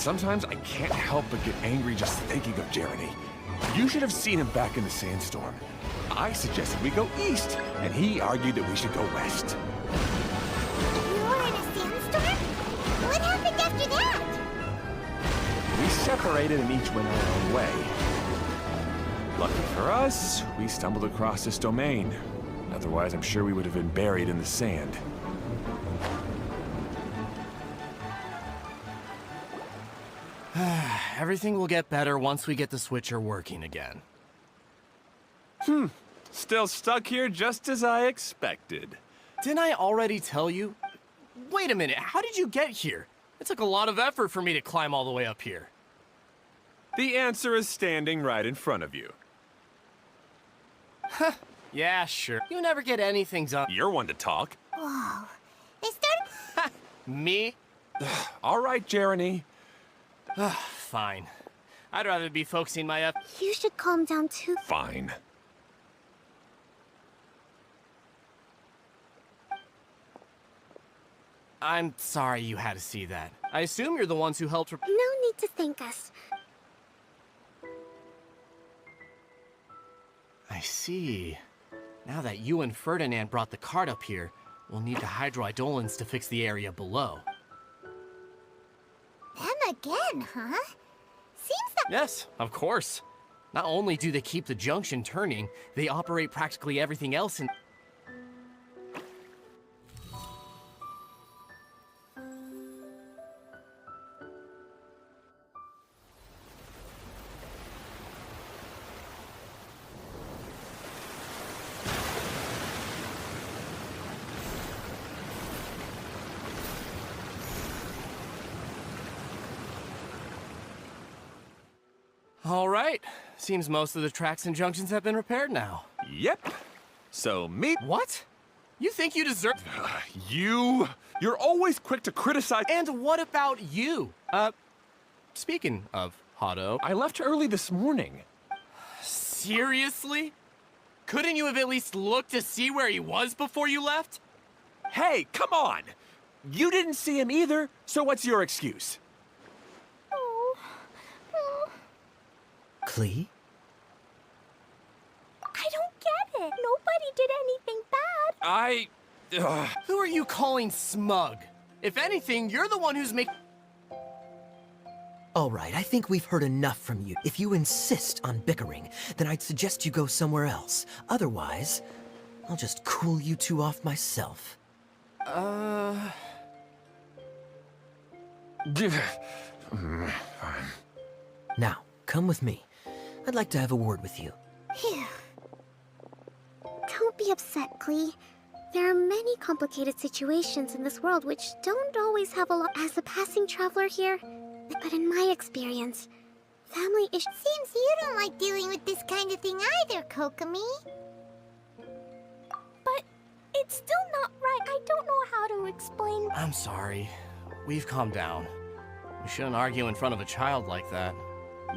Sometimes I can't help but get angry just thinking of Jeremy. You should have seen him back in the sandstorm. I suggested we go east, and he argued that we should go west. You were in a sandstorm? What happened after that? We separated and each went our own way. Lucky for us, we stumbled across this domain. Otherwise, I'm sure we would have been buried in the sand. Everything will get better once we get the switcher working again. Still stuck here just as I expected. Didn't I already tell you? Wait a minute, how did you get here? It took a lot of effort for me to climb all the way up here. The answer is standing right in front of you. Yeah, sure. You never get anything done. You're one to talk. Whoa. They started... Me? All right, Jeremy. Fine. I'd rather be focusing my You should calm down too. Fine. I'm sorry you had to see that. I assume you're the ones who helped. No need to thank us. I see. Now that you and Ferdinand brought the cart up here, we'll need the hydroidolins to fix the area below. Them again, huh? Seems that... Yes, of course. Not only do they keep the junction turning, they operate practically everything else in... All right. Seems most of the tracks and junctions have been repaired now. Yep. So meet... What? You think you deserve... You're always quick to criticize... And what about you? Speaking of Hotto... I left early this morning. Seriously? Couldn't you have at least looked to see where he was before you left? Hey, come on! You didn't see him either, so what's your excuse? Clee? I don't get it. Nobody did anything bad. Who are you calling smug? If anything, you're the one who's making... All right, I think we've heard enough from you. If you insist on bickering, then I'd suggest you go somewhere else. Otherwise, I'll just cool you two off myself. Fine. Now, come with me. I'd like to have a word with you. Phew. Don't be upset, Clee. There are many complicated situations in this world which don't always have a lot as a passing traveler here. But in my experience, family issues... Seems you don't like dealing with this kind of thing either, Kokomi. But it's still not right. I don't know how to explain... I'm sorry. We've calmed down. We shouldn't argue in front of a child like that.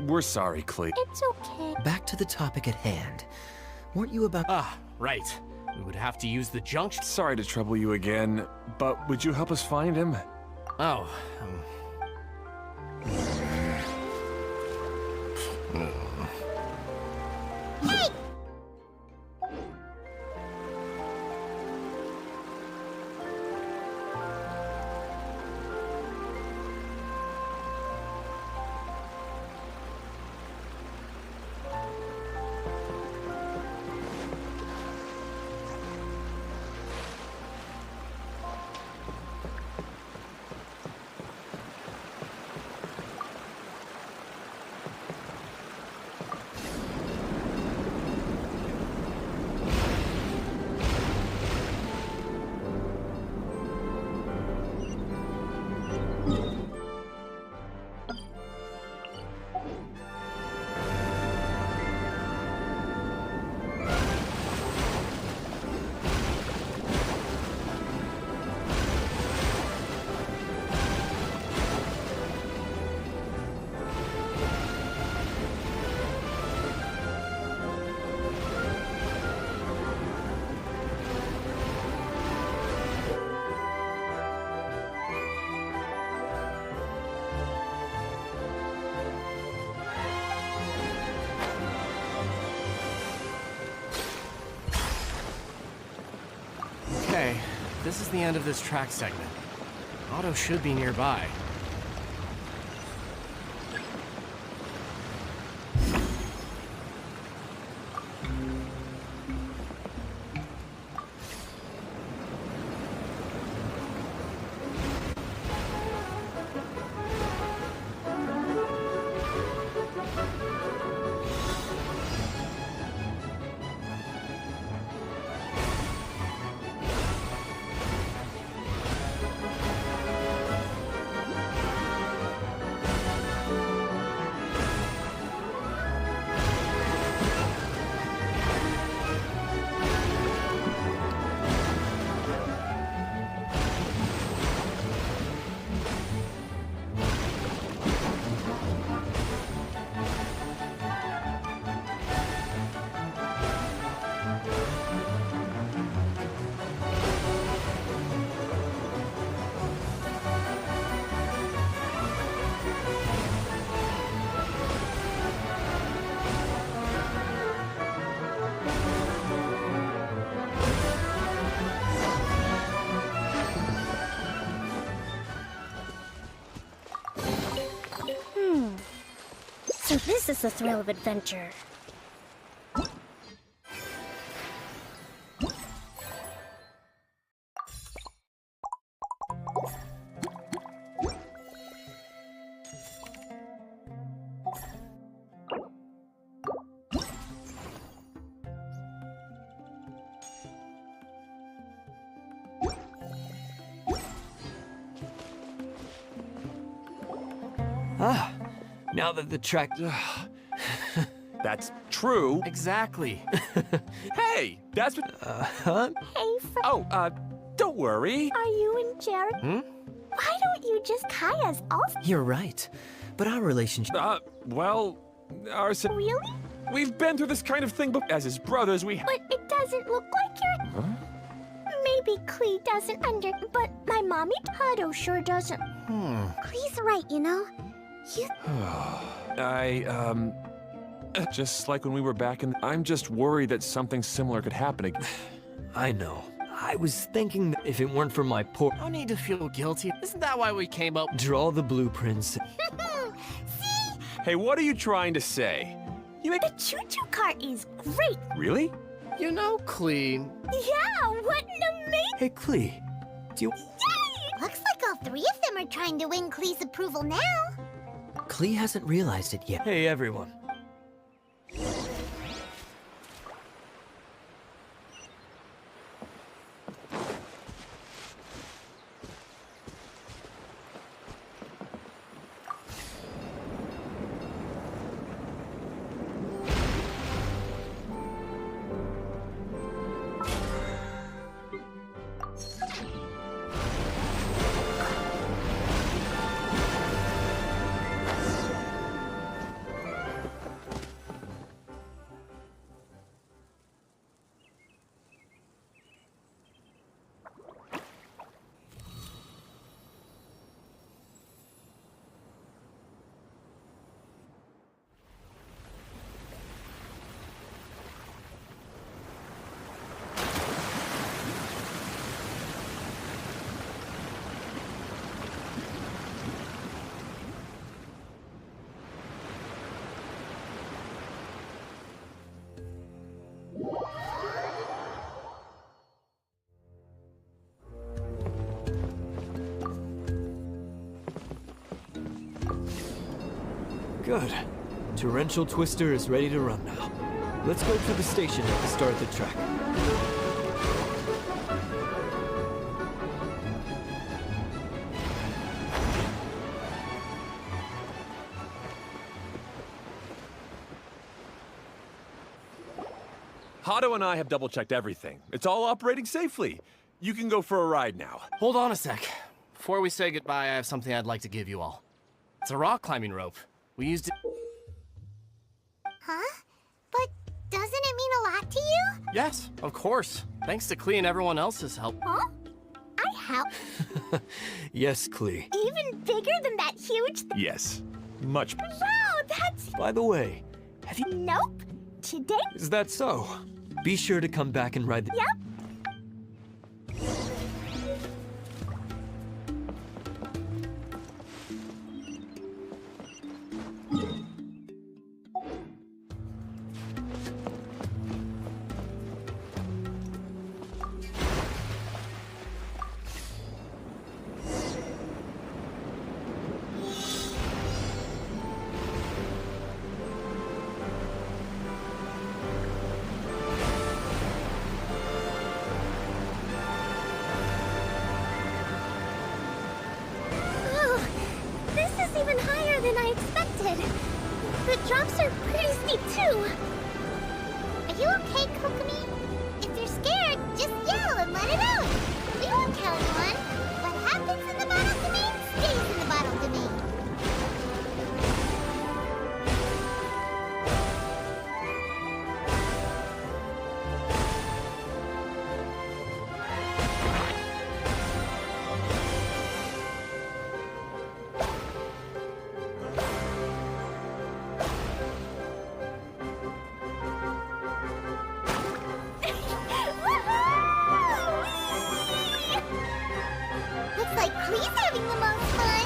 We're sorry, Clee. It's okay. Back to the topic at hand. Weren't you about... Ah, right. We would have to use the junction... Sorry to trouble you again, but would you help us find him? Oh, Hey! this is the end of this track segment. Otto should be nearby. So this is the thrill of adventure. Ah, now that the track... That's true. Exactly. Hey, that's what... Huh? Hey, Oh, don't worry. are you and Jared? Why don't you just Kaya's also? You're right. But our relationship... Well, Arson, Really? we've been through this kind of thing, but as his brothers, we... But it doesn't look like you're... Huh? Maybe Klee doesn't but my mommy Otto sure doesn't. Klee's right, you know? You... Just like when we were back in... I'm just worried that something similar could happen again. I know. I was thinking that if it weren't for my poor... No need to feel guilty. Isn't that why we came up? Draw the blueprints. See? Hey, what are you trying to say? You make... The choo-choo cart is great. Really? You know, Clean. Yeah, what an amazing... Hey, Klee, do you... Yay! Looks like all three of them are trying to win Klee's approval now. Klee hasn't realized it yet. Hey, everyone. Good. Torrential Twister is ready to run now. Let's go to the station at the start of the track. Otto and I have double-checked everything. It's all operating safely. You can go for a ride now. Hold on a sec. Before we say goodbye, I have something I'd like to give you all. It's a rock climbing rope. We used it... Huh? But doesn't it mean a lot to you? Yes, of course. Thanks to Klee and everyone else's help. Huh? I help. Yes, Klee. Even bigger than that huge Yes. Much. Wow, that's... By the way, have you... Nope. Today... Is that so? Be sure to come back and ride the... Yep. even higher than I expected. The drops are pretty steep, too. Are you okay, Kokomi? If you're scared, just yell and let it out. We won't tell anyone. What happens in the bottle domain stays in the bottle domain. Looks like Klee's having the most fun.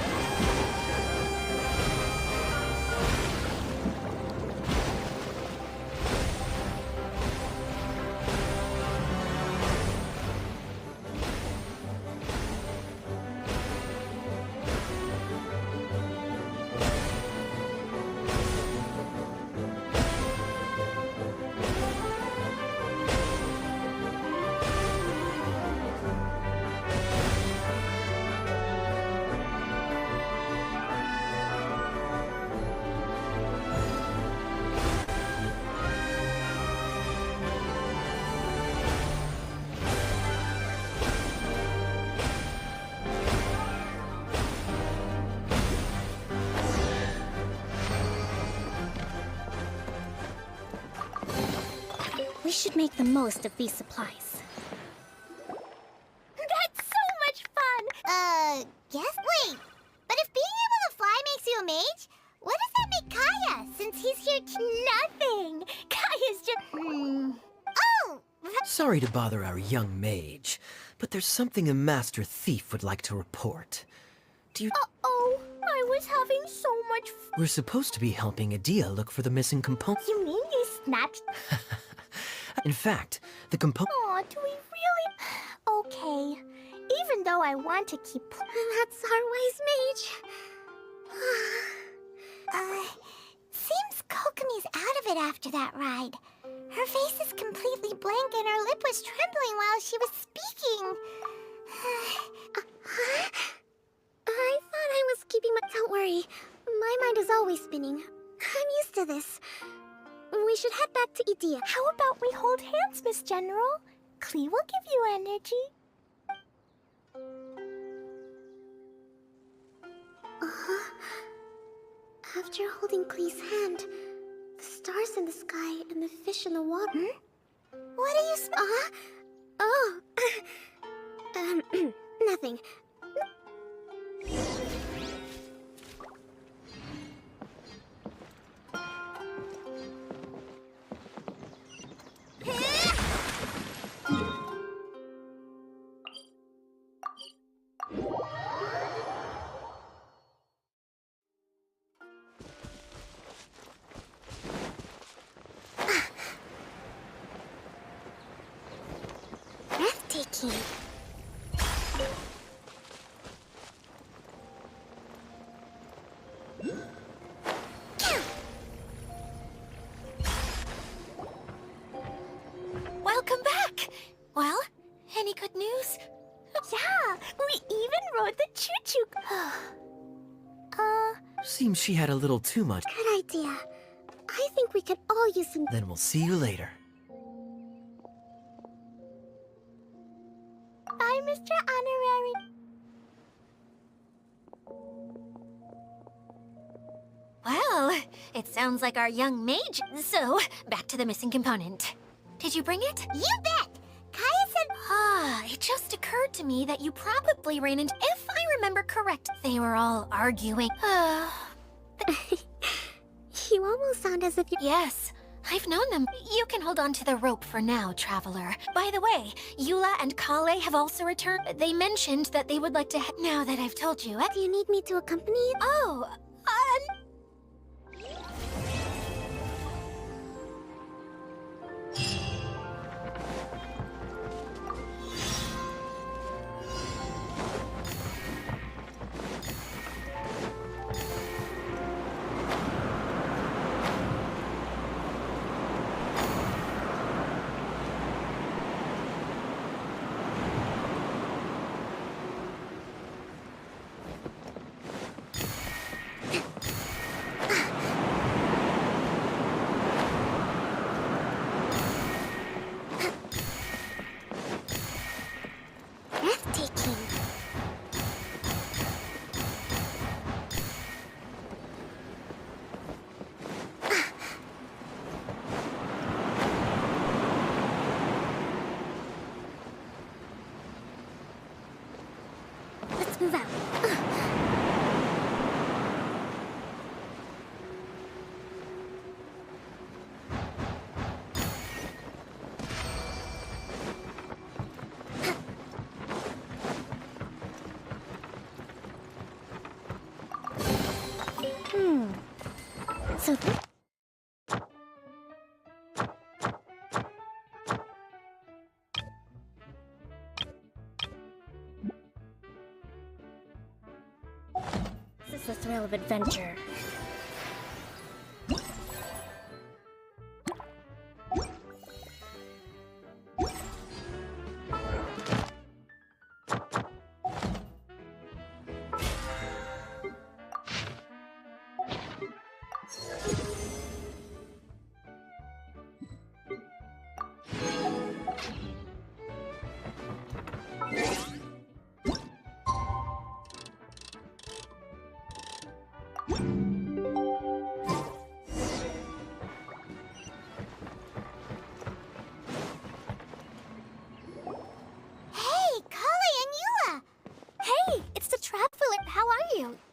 We should make the most of these supplies. That's so much fun! Yes? Wait, but if being able to fly makes you a mage, what does that make Kaya, since he's here Nothing! Kaya's just... Oh! Sorry to bother our young mage, but there's something a master thief would like to report. Do you... Uh-oh, I was having so much fun. We're supposed to be helping Adia look for the missing component. You mean you snatched... In fact, the component... Aw, do we really? Okay. Even though I want to keep... That's our wise mage. Seems Kokomi's out of it after that ride. Her face is completely blank and her lip was trembling while she was speaking. I thought I was keeping my... Don't worry. My mind is always spinning. I'm used to this. We should head back to Idia. How about we hold hands, Miss General? Klee will give you energy. After holding Klee's hand, the stars in the sky and the fish in the water... What are you nothing. Breathtaking. Welcome back! Well, any good news? Yeah, we even rode the choo-choo. Seems she had a little too much. Good idea. I think we could all use some... Then we'll see you later. Bye, Mr. Honorary. Well, it sounds like our young mage. So, back to the missing component. Did you bring it? You bet! Kaya said... It just occurred to me that you probably ran into... If I remember correct, they were all arguing. You almost sound as if you... Yes, I've known them. You can hold on to the rope for now, Traveler. By the way, Eula and Kale have also returned. They mentioned that they would like to now that I've told you. Do you need me to accompany you? Oh, move out. So this is the thrill of adventure.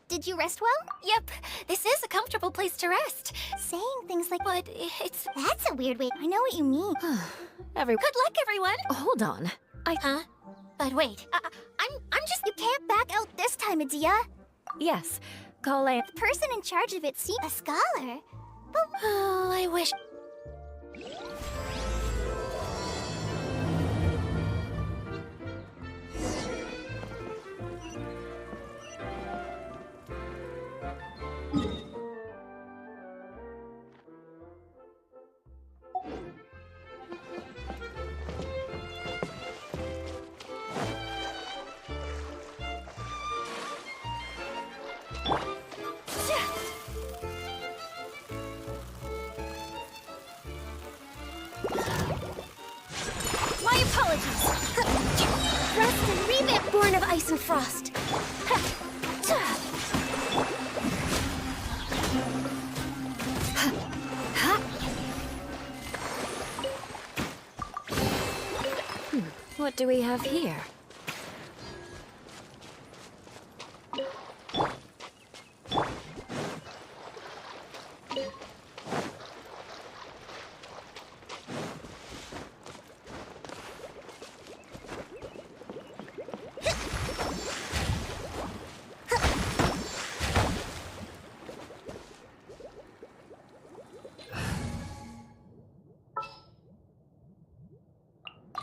Did you rest well? Yep, this is a comfortable place to rest. Saying things like, But it's... that's a weird way. I know what you mean. Good luck, everyone! Hold on. Huh? But wait, I'm just... You can't back out this time, Adia. Yes, Kale. The person in charge of it seems a scholar. But Oh, I wish... my apologies. Rest and revamp, born of ice and frost. What do we have here?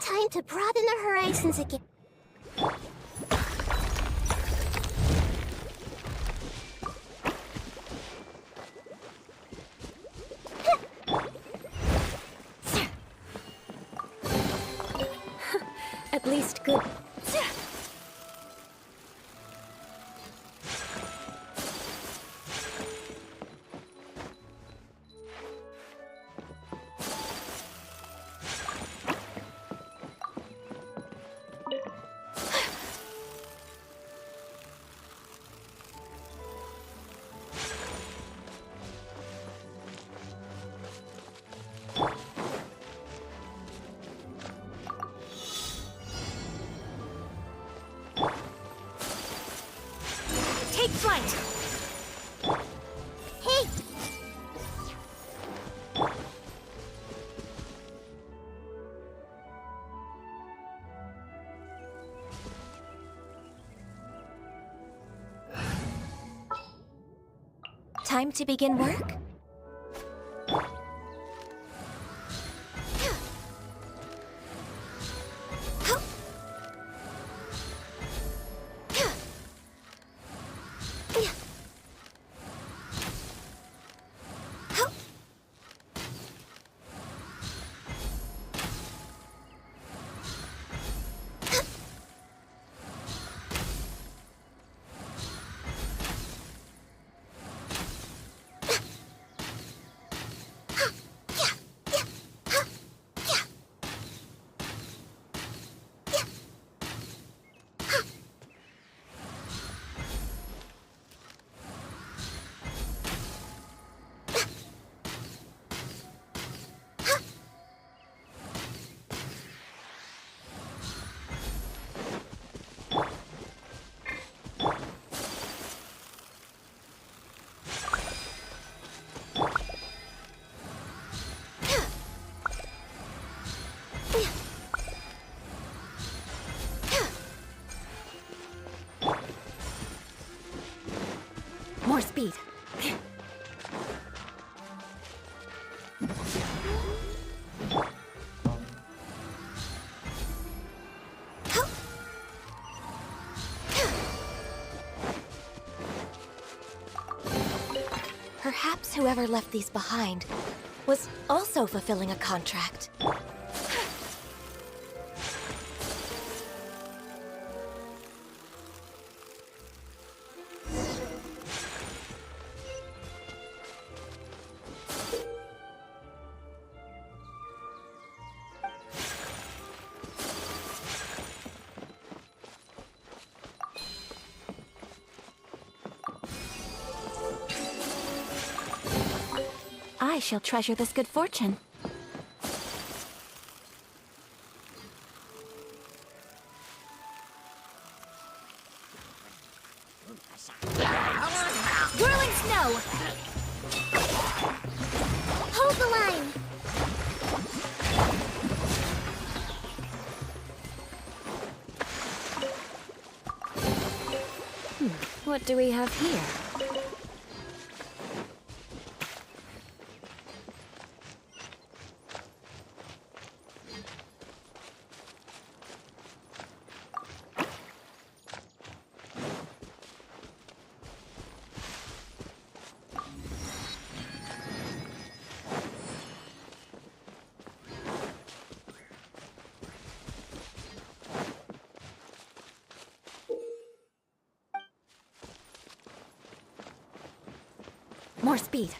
Time to broaden the horizons again. At least good. Take flight. Hey! Time to begin work? speed. Perhaps whoever left these behind was also fulfilling a contract. I shall treasure this good fortune. Whirling snow! Hold the line! What do we have here? More speed.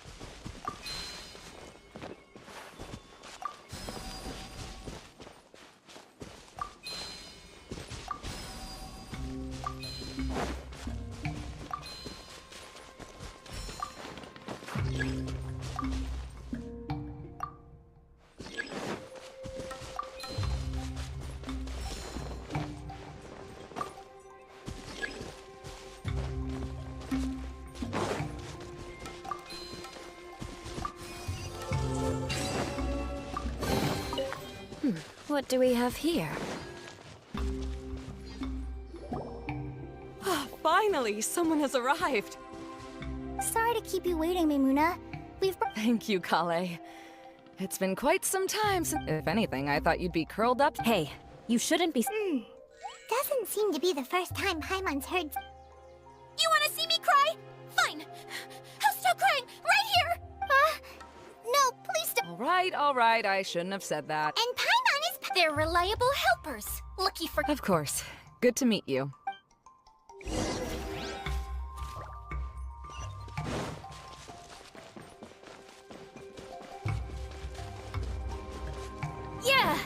What do we have here? Finally, someone has arrived. Sorry to keep you waiting, Maimuna. We've... Thank you, Kale. It's been quite some time since... If anything, I thought you'd be curled up. Hey, you shouldn't be... Doesn't seem to be the first time Paimon's heard... You want to see me cry? Fine. I'll stop crying right here. No, please don't... All right, I shouldn't have said that. And Paimon is... They're reliable helpers. Lucky for... Of course. Good to meet you. Yeah.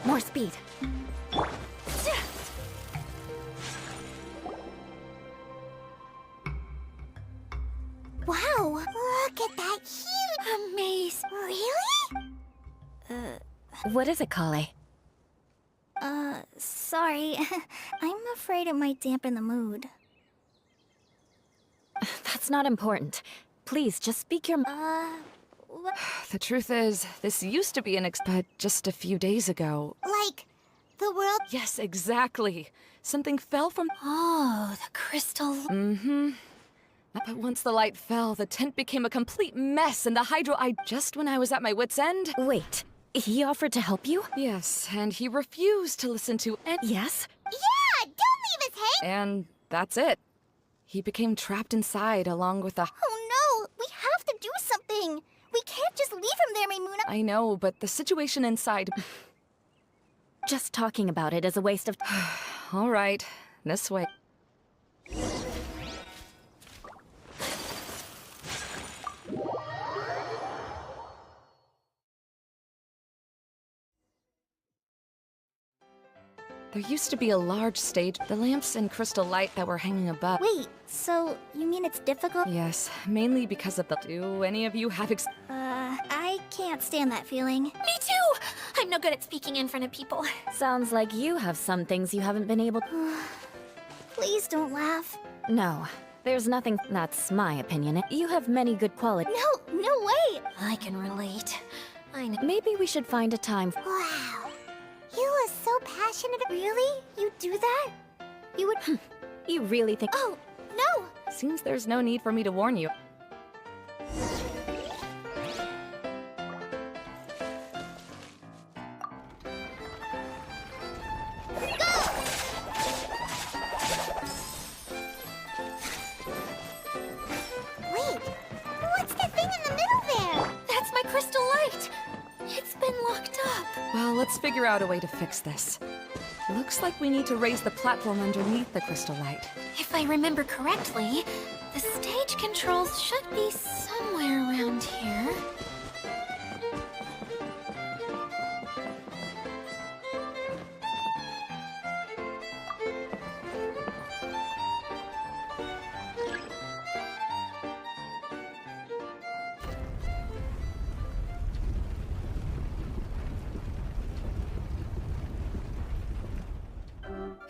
More speed. Wow, look at that huge... Amazing. Really? What is it, Kale? Sorry. I'm afraid it might dampen the mood. That's not important. Please, just speak your... What? The truth is, this used to be an but just a few days ago. Like, the world... Yes, exactly. Something fell from... Oh, the crystal. Mm-hmm. But once the light fell, the tent became a complete mess, and the Hydro... Just when I was at my wit's end... Wait, he offered to help you? Yes, and he refused to listen to... Yes? Yeah, don't leave us hanging! And that's it. He became trapped inside, along with the... Oh no, we have to do something! We can't just leave him there, Maimuna! I know, but the situation inside... Just talking about it is a waste of... All right, this way. There used to be a large stage, the lamps and crystal light that were hanging above. Wait, so you mean it's difficult? Yes, mainly because of the... Do any of you have I can't stand that feeling. Me too. I'm no good at speaking in front of people. Sounds like you have some things you haven't been able to... Please don't laugh. No, there's nothing... That's my opinion. You have many good qualities. No way! I can relate. I know. Maybe we should find a time... Wow. You are so passionate. Really? You do that? You would... You really think... Oh, no! Seems there's no need for me to warn you. Wait, what's that thing in the middle there? That's my crystal light! It's been locked up. Well, let's figure out a way to fix this. Looks like we need to raise the platform underneath the crystal light. If I remember correctly, the stage controls should be somewhere around here.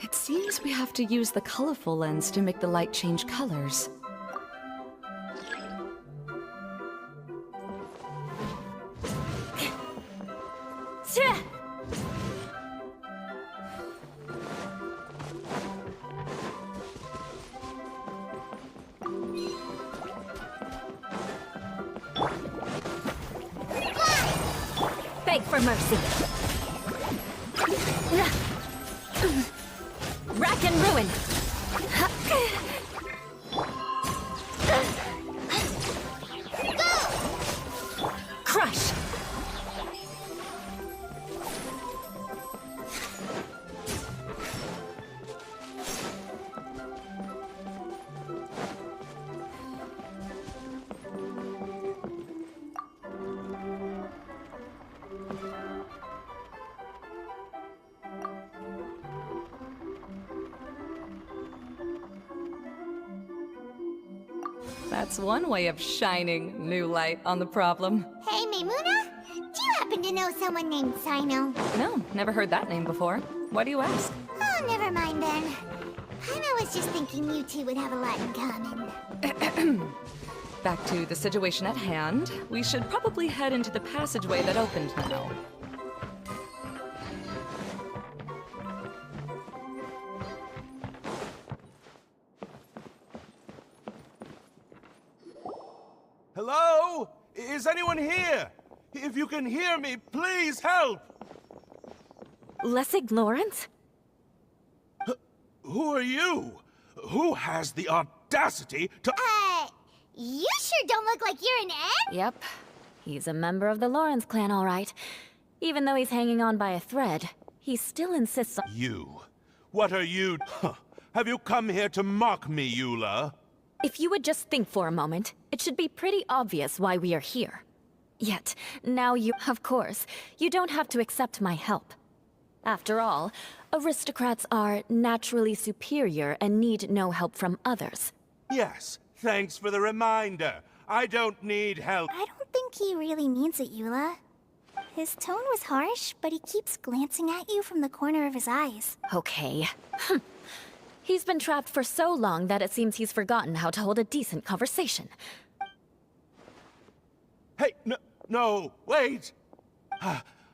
It seems we have to use the colorful lens to make the light change colors. Beg for mercy. Rack and ruin. Crush. That's one way of shining new light on the problem. Hey, Maimuna? Do you happen to know someone named Sino? No, never heard that name before. Why do you ask? Oh, never mind then. I was just thinking you two would have a lot in common. Back to the situation at hand. We should probably head into the passageway that opened now. Hello? Is anyone here? If you can hear me, please help! Lessig Lawrence? Who are you? Who has the audacity to... You sure don't look like you're an egg? Yep. He's a member of the Lawrence clan, all right. Even though he's hanging on by a thread, he still insists on... You? What are you... Have you come here to mock me, Eula? If you would just think for a moment, it should be pretty obvious why we are here. Yet, now you... Of course, you don't have to accept my help. After all, aristocrats are naturally superior and need no help from others. Yes, thanks for the reminder. I don't need help. I don't think he really means it, Eula. His tone was harsh, but he keeps glancing at you from the corner of his eyes. Okay. He's been trapped for so long that it seems he's forgotten how to hold a decent conversation. Hey, no, wait!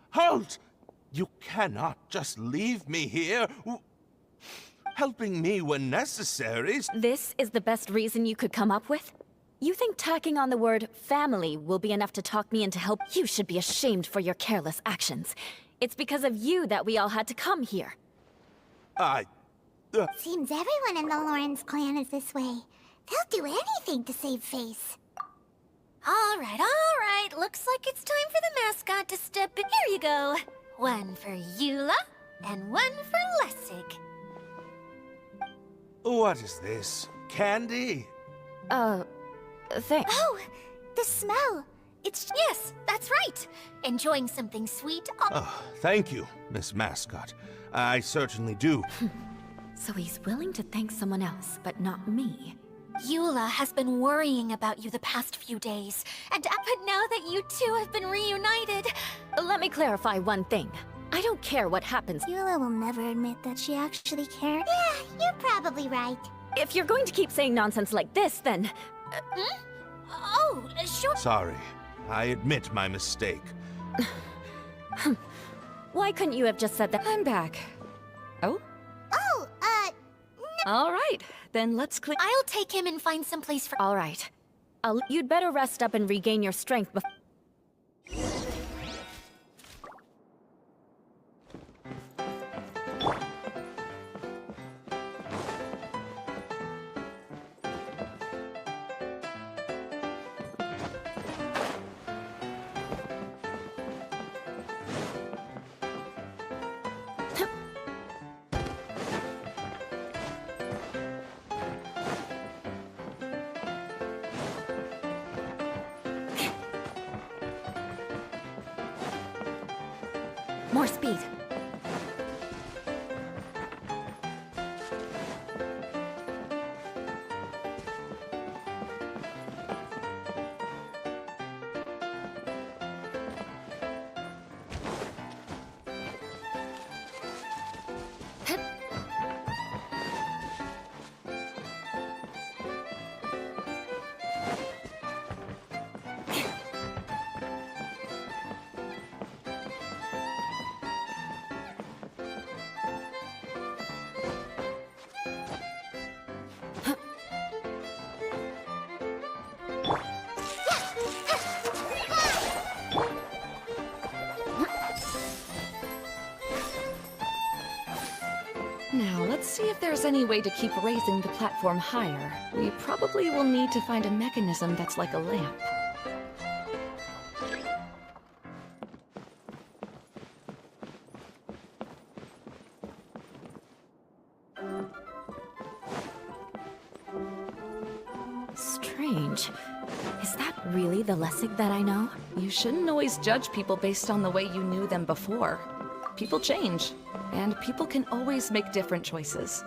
Halt! You cannot just leave me here. Helping me when necessary. This is the best reason you could come up with? You think tacking on the word family will be enough to talk me into help? You should be ashamed for your careless actions. It's because of you that we all had to come here. Seems everyone in the Lawrence clan is this way. They'll do anything to save face. All right. Looks like it's time for the mascot to step in. Here you go. One for Eula, and one for Lessig. What is this? Candy? Thanks. Oh, the smell. Yes, that's right. Enjoying something sweet. Oh, thank you, Miss Mascot. I certainly do. So he's willing to thank someone else, but not me. Eula has been worrying about you the past few days, and but now that you two have been reunited... Let me clarify one thing. I don't care what happens. Eula will never admit that she actually cared. Yeah, you're probably right. If you're going to keep saying nonsense like this, then... Oh, sure. Sorry. I admit my mistake. Why couldn't you have just said that? I'm back. Oh? Oh, All right, then let's clear. I'll take him and find some place for... All right. You'd better rest up and regain your strength before... More speed. Now, let's see if there's any way to keep raising the platform higher. We probably will need to find a mechanism that's like a lamp. Strange. Is that really the Lessig that I know? You shouldn't always judge people based on the way you knew them before. People change, and people can always make different choices.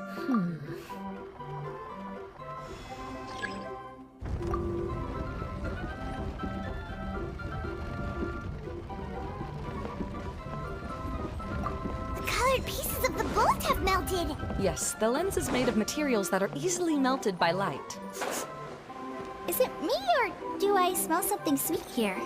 the colored pieces of the bullet have melted. Yes, the lens is made of materials that are easily melted by light. Is it me, or do I smell something sweet here?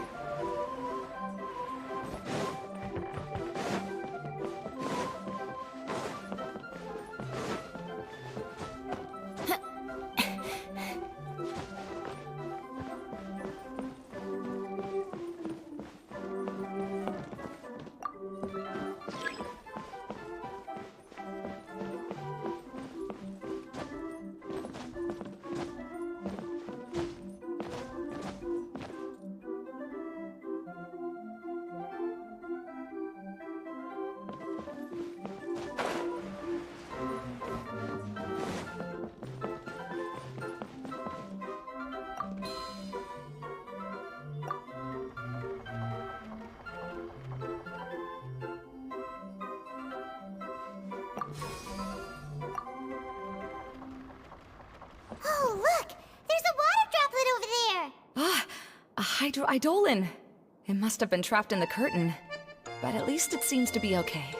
Oh, look! There's a water droplet over there! Ah, a hydroidolin. It must have been trapped in the curtain. But at least it seems to be okay.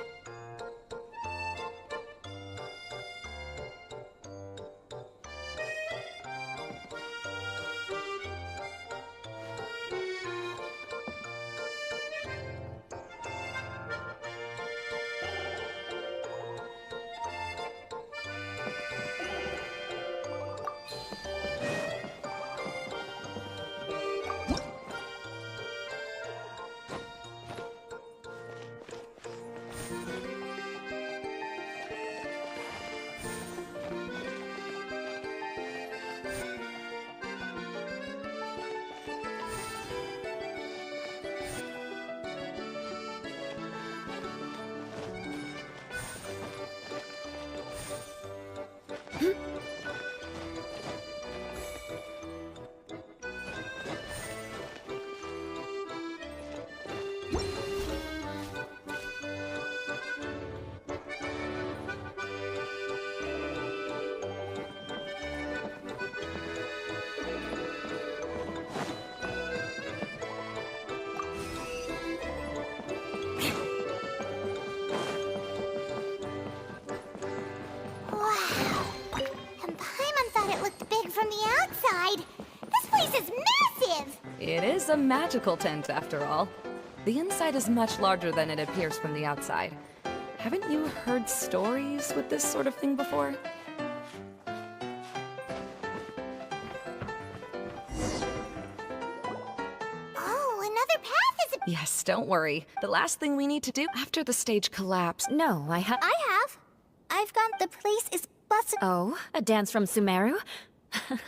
is massive! It is a magical tent, after all. The inside is much larger than it appears from the outside. Haven't you heard stories with this sort of thing before? Oh, another path is... Yes, don't worry. The last thing we need to do after the stage collapse... No, I have. I've got the place is busted. Oh, a dance from Sumeru?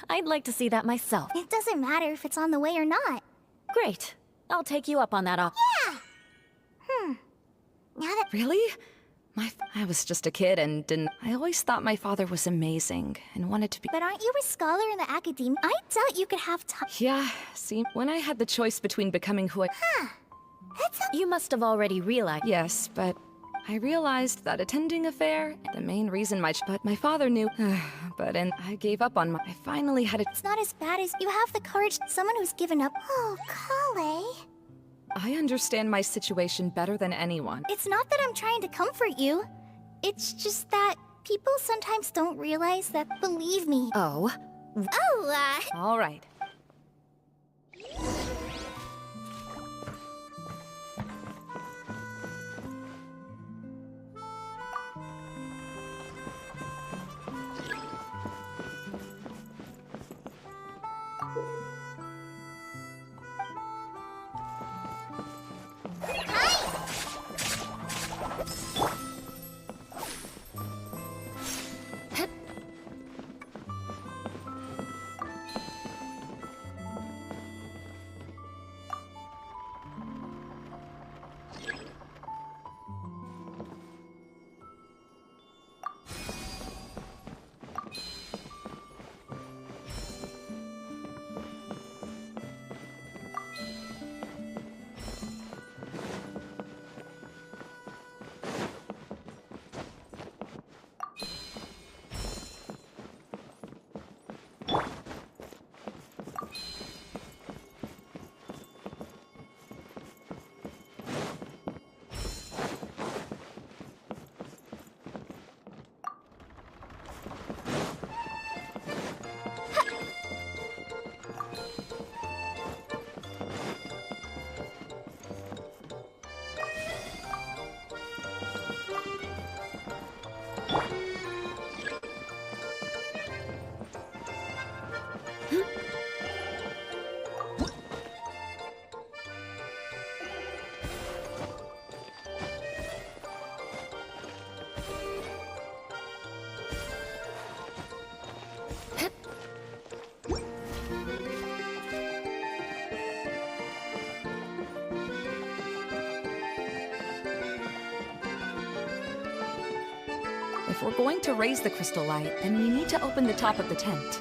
I'd like to see that myself. It doesn't matter if it's on the way or not. Great. I'll take you up on that offer. Yeah! Now that... Really? I was just a kid and didn't... I always thought my father was amazing and wanted to be... But aren't you a scholar in the academia? I doubt you could have time. Yeah, see, when I had the choice between becoming who I... That's a... You must have already realized. Yes, but I realized that attending a fair, the main reason but my father knew. And I gave up on I finally had It's not as bad as you have the courage. Someone who's given up. Oh, Kale. I understand my situation better than anyone. It's not that I'm trying to comfort you. It's just that people sometimes don't realize that. Believe me. Oh. All right. If we're going to raise the crystal light, then we need to open the top of the tent.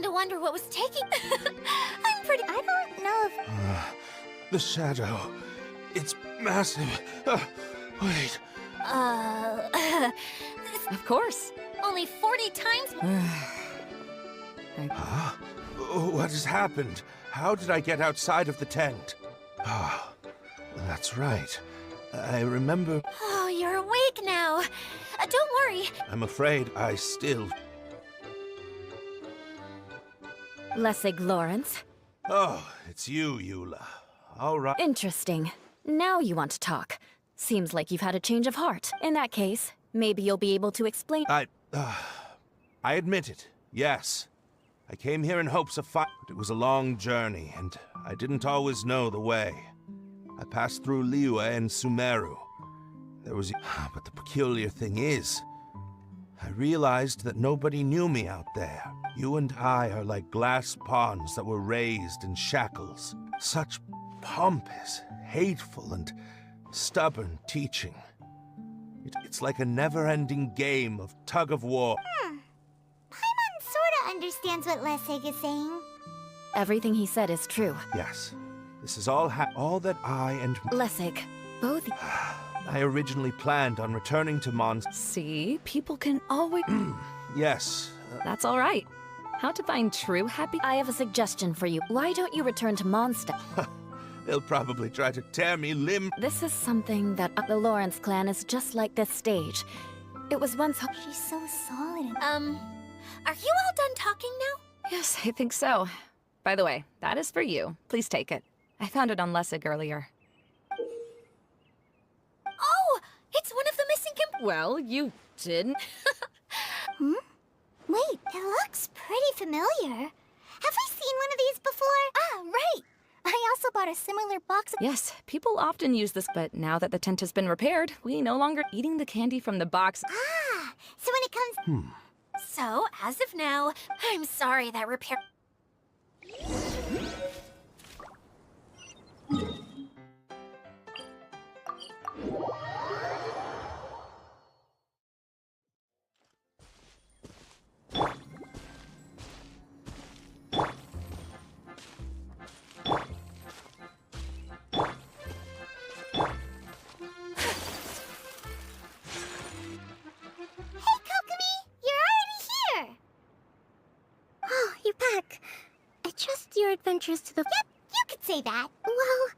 To wonder what was taking. I don't know if... The shadow. It's massive. Wait. Of course. Only 40 times. Huh? What has happened? How did I get outside of the tent? Ah, that's right. I remember... Oh, you're awake now. Don't worry. I'm afraid I still... Lessig Lawrence. Oh, it's you, Eula. All right. Interesting. Now you want to talk. Seems like you've had a change of heart. In that case, maybe you'll be able to explain... I admit it, yes. I came here in hopes of but it was a long journey, and I didn't always know the way. I passed through Liyue and Sumeru. There was... But the peculiar thing is, I realized that nobody knew me out there. You and I are like glass pawns that were raised in shackles. Such pompous, hateful, and stubborn teaching. It's like a never-ending game of tug-of-war. Paimon sorta understands what Lessig is saying. Everything he said is true. Yes, this is all that I and... Lessig, both... I originally planned on returning to Mons... See, people can always... Yes. That's all right. How to find true happy... I have a suggestion for you. Why don't you return to Mondstadt? They'll probably try to tear me limb... This is something that the Lawrence clan is just like this stage. It was once... She's so solid. Are you all done talking now? Yes, I think so. By the way, that is for you. Please take it. I found it on Lessig earlier. Oh, it's one of the missing Well, you didn't. Wait, it looks pretty familiar. Have we seen one of these before? Ah, right! I also bought a similar box of... Yes, people often use this, but now that the tent has been repaired, we no longer eating the candy from the box. Ah, so when it comes... So, as of now, I'm sorry that repair... Adventures to the... Yep, you could say that. Well,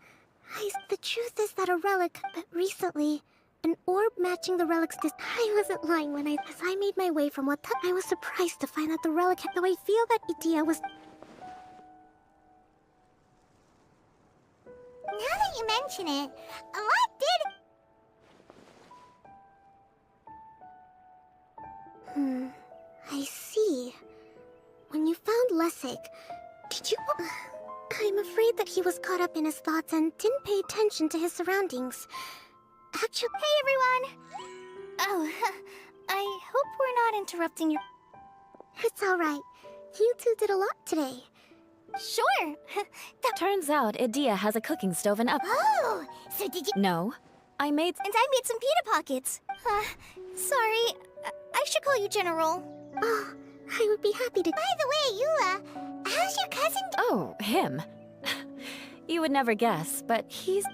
the truth is that a relic, but recently, an orb matching the relic's I wasn't lying when as I made my way from what I was surprised to find that the relic though I feel that idea was... Now that you mention it, a lot did... I see. When you found Lessig, did you... I'm afraid that he was caught up in his thoughts and didn't pay attention to his surroundings. Actually... Hey, everyone! Oh, I hope we're not interrupting your... It's alright. You two did a lot today. Sure! Turns out Idea has a cooking stove and Oh! So did you... No. I made... And I made some pita pockets. Sorry. I should call you General. Oh, I would be happy to... By the way, Eula, how's your cousin... Oh, him. You would never guess, but he's...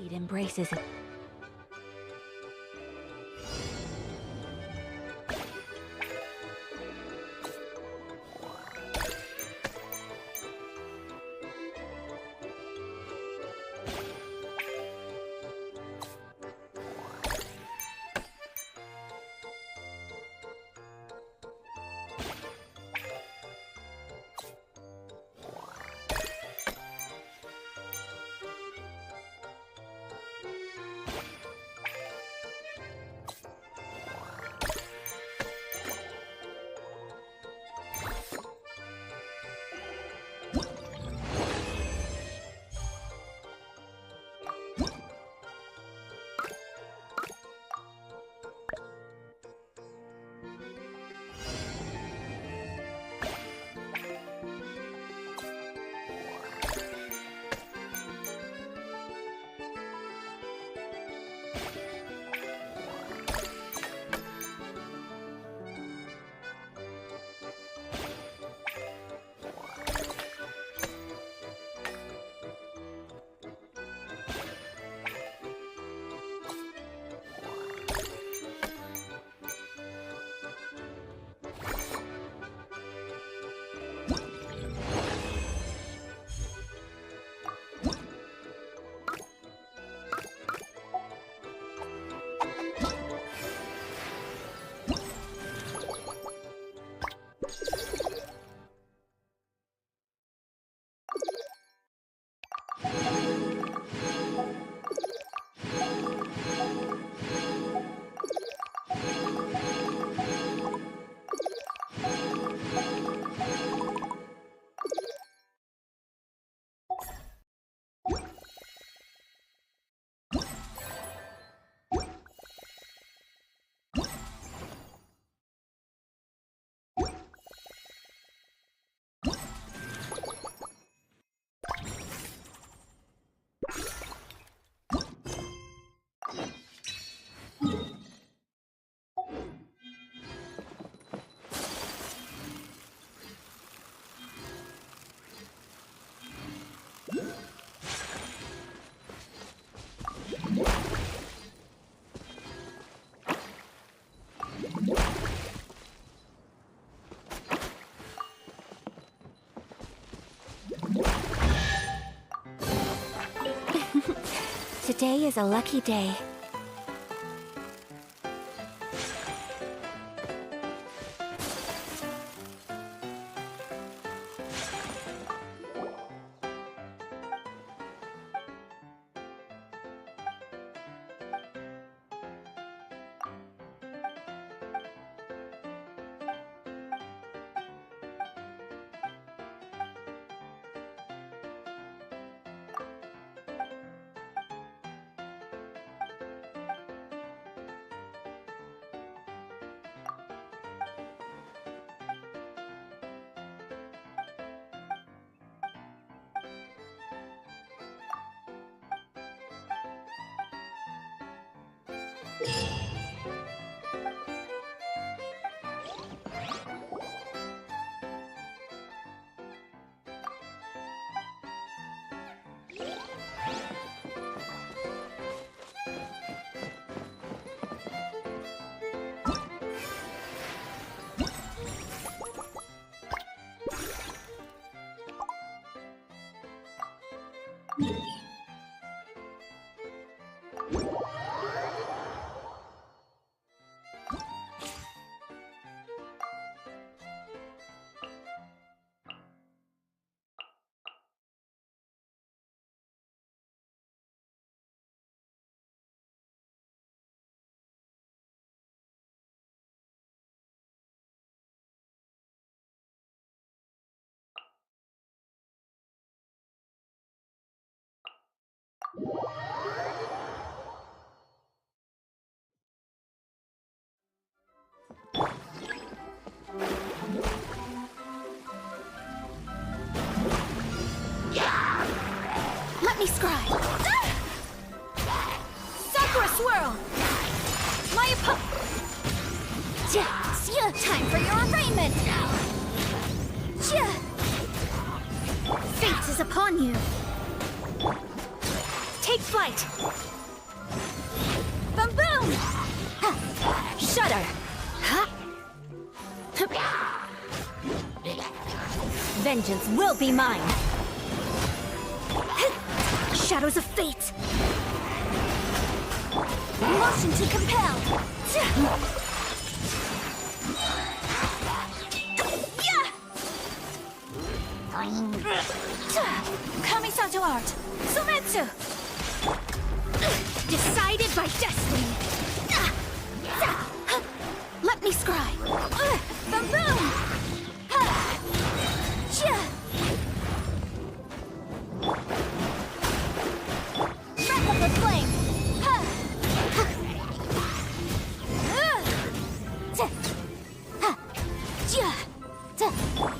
It embraces it. Today is a lucky day. me scry! Sakura swirl! My time for your arraignment! Fate is upon you! Take flight! Boom boom! Shudder! Vengeance will be mine! Shadows of fate! Motion to compel! Kamisato art! Sumetsu! Decided by destiny! Let me scry! Boom boom! Breath of the flame!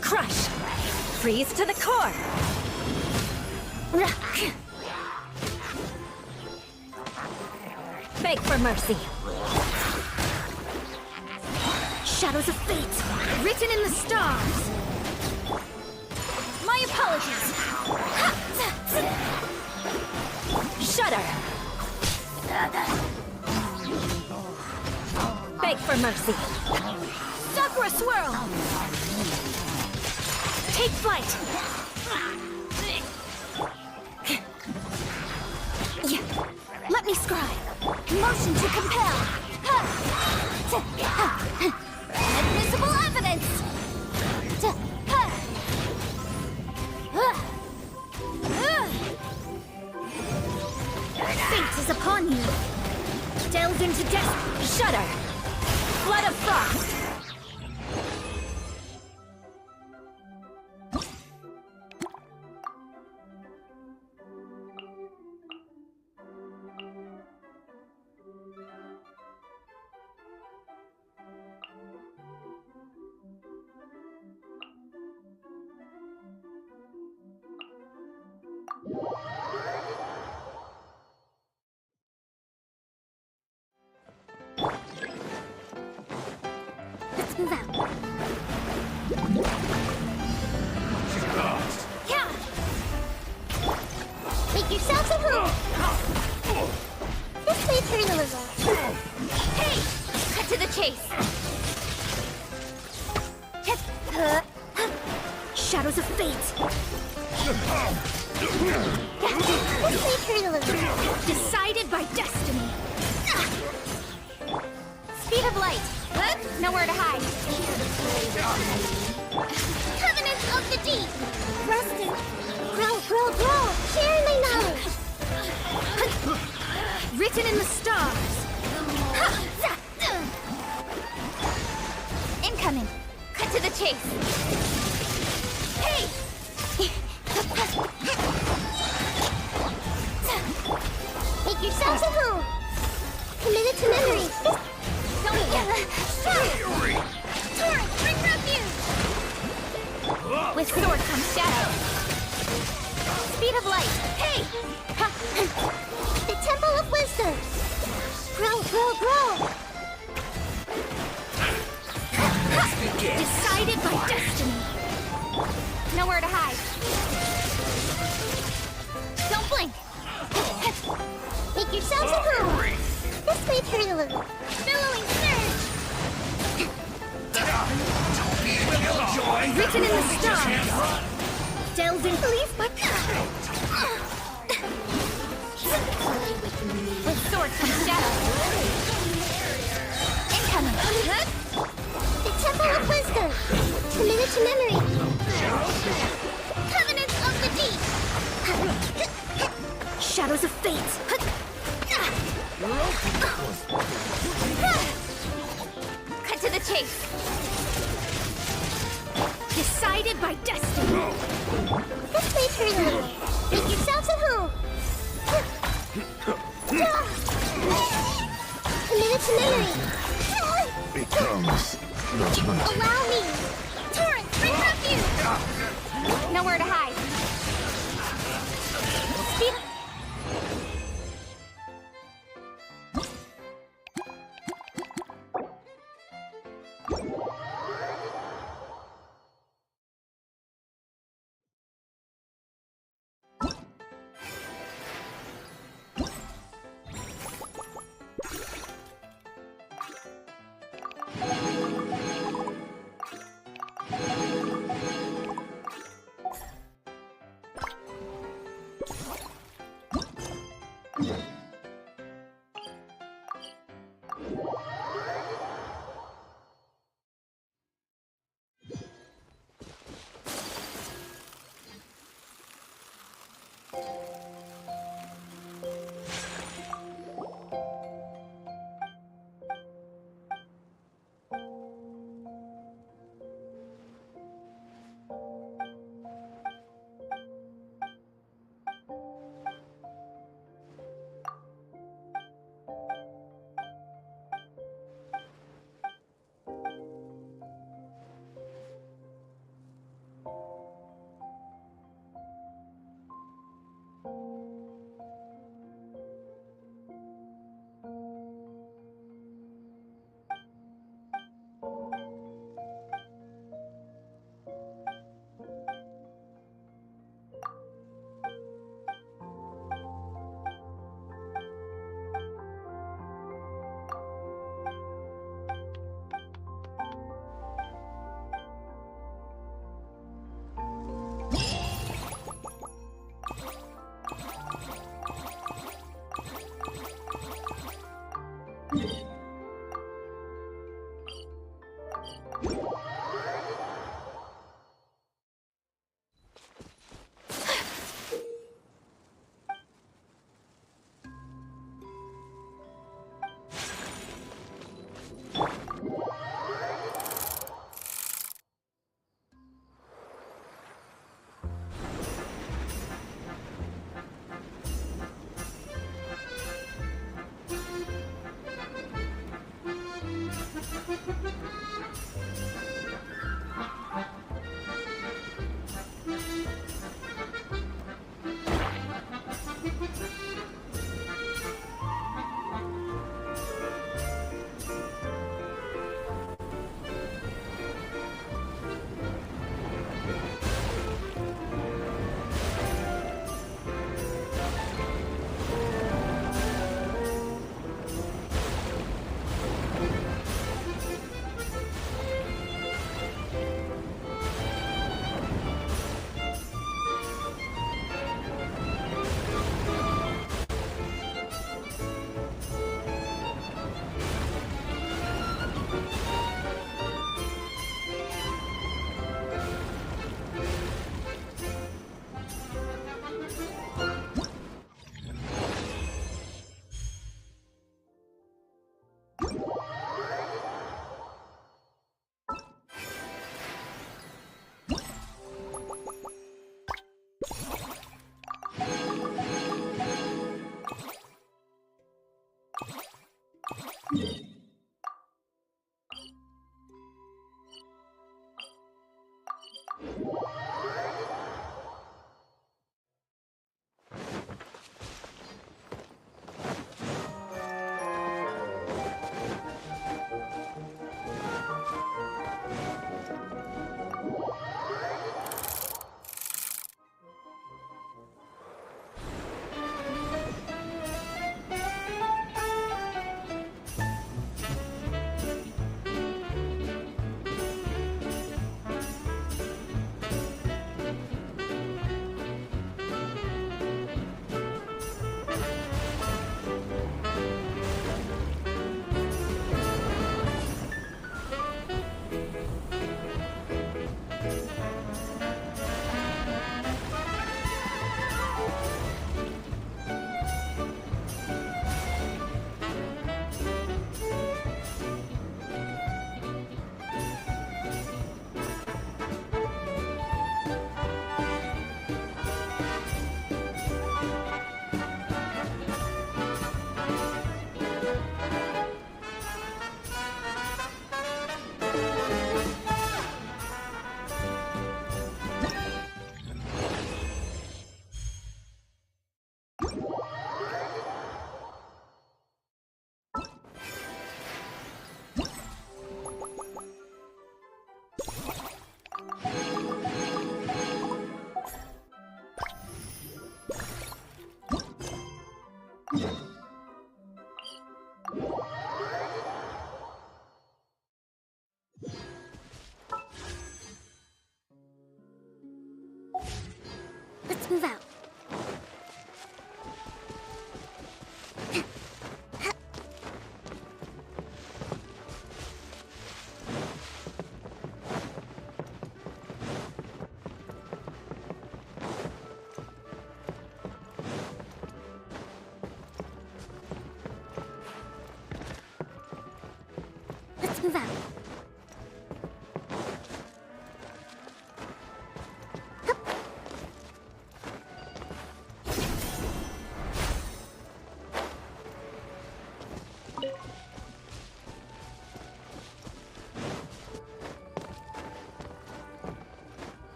Crush! Freeze to the core! Beg for mercy! Shadows of fate, written in the stars! My apologies! Shudder! Beg for mercy! Sakura swirl! Take flight! Let me scry! Motion to compel! Admissible evidence! Fate is upon you! Delve into death! Shudder! Flood of frost! Let's move out. Yeah! Make yourselves at home. This way, turn a little. Hey! Cut to the chase! Shadows of fate! This way, turn a little. Decided by destiny! Speed of light! Nowhere to hide! Covenant of the deep. Rusting. Grow, grow, grow. Share my knowledge. Written in the stars! Incoming! Cut to the chase! Hey! Make yourselves at home. Committed to memory. Don't get Turnip, bring refuge! With sword comes shadow. Speed of light! Hey! The Temple of Wisdom. Grow, grow, grow. Decided by destiny! Nowhere to hide. Don't blink! Make yourselves at home. This way, turn a little. Billowing surge! Written in the stars! Delve in belief, but... With sword comes shadow. Incoming! The Temple of Wisdom. Committed to memory. Covenant of the deep! Shadows of fate! Cut to the chase! Decided by destiny! This way, turn a little. Make yourselves at home. Committed to memory. Becomes Allow me. Torrent, bring refuge! Nowhere to hide. Speed...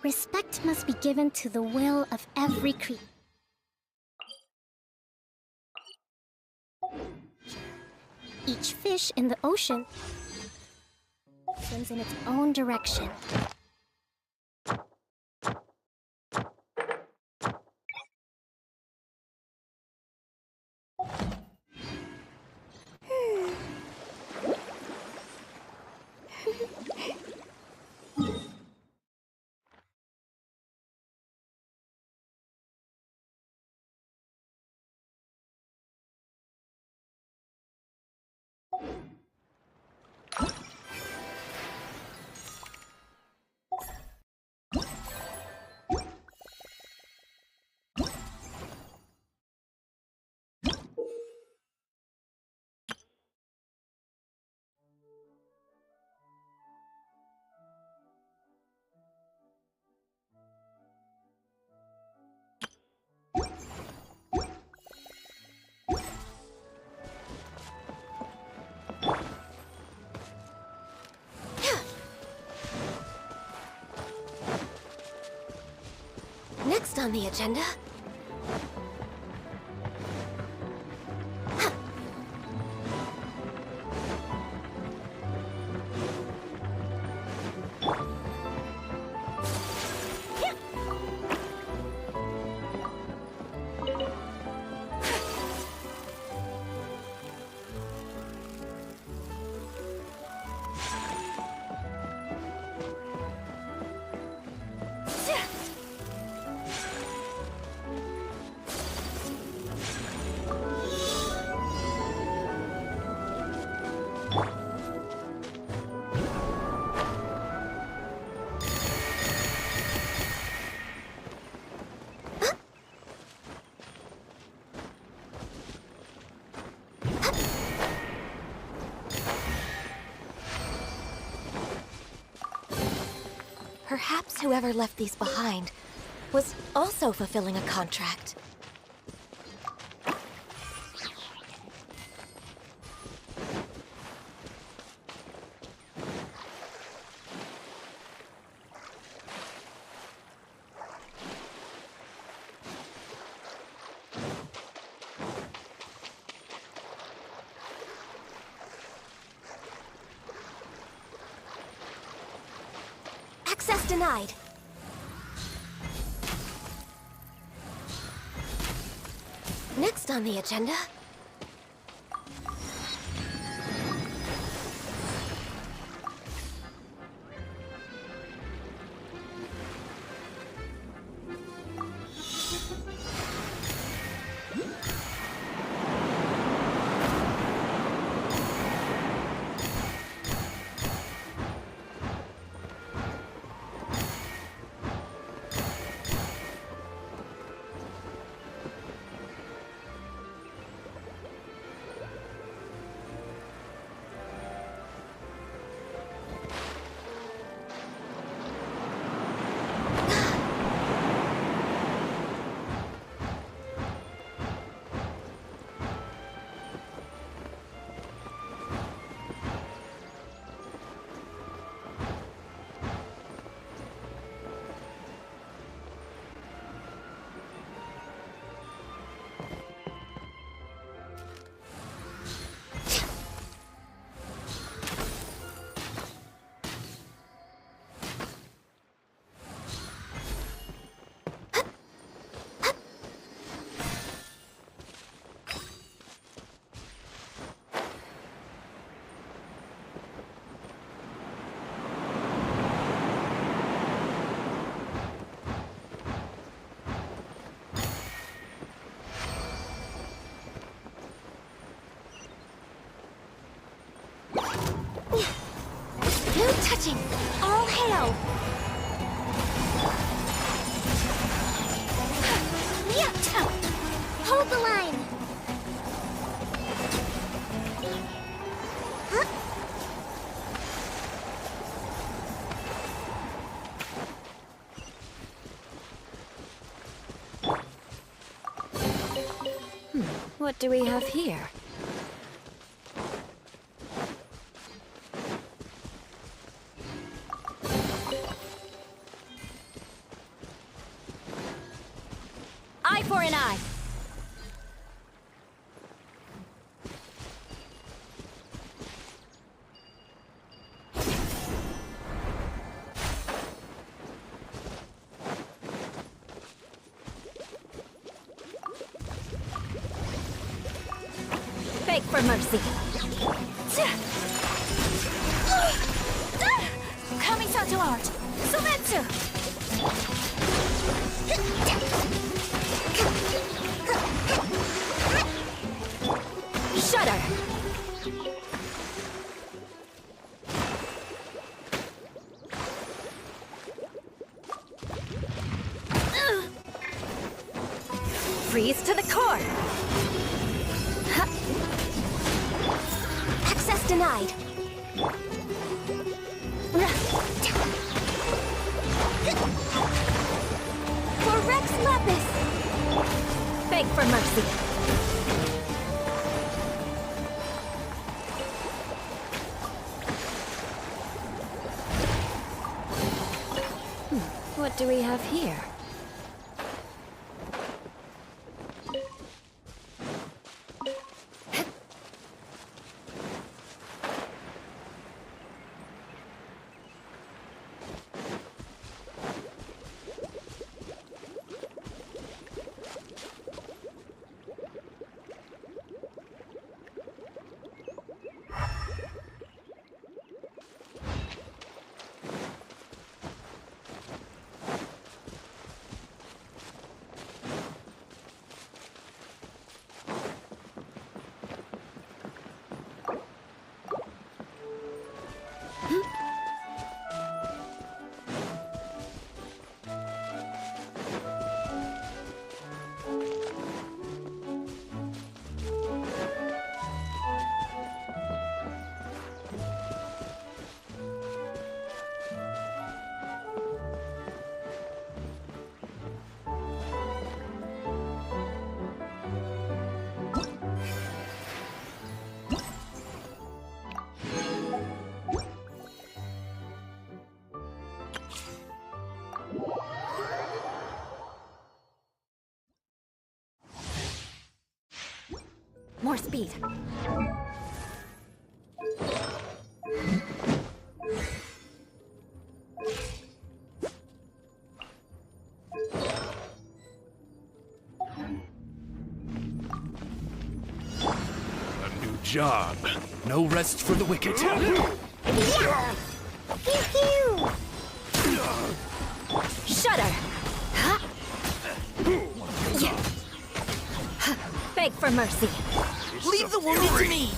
Respect must be given to the will of every creature. Each fish in the ocean swims in its own direction. Next on the agenda... Perhaps whoever left these behind was also fulfilling a contract. Access denied. Next on the agenda... No touching! All hail! Yato! Hold the line! Huh? What do we have here? for an eye. Beg for mercy. Kamisato art. Sumetsu. Shudder. Freeze to the core. Access denied. For Rex Lapis. Beg for mercy. What do we have here? More speed. A new job. No rest for the wicked. Yeah! Pew pew! Shudder. Beg for mercy. Leave the wounded to me!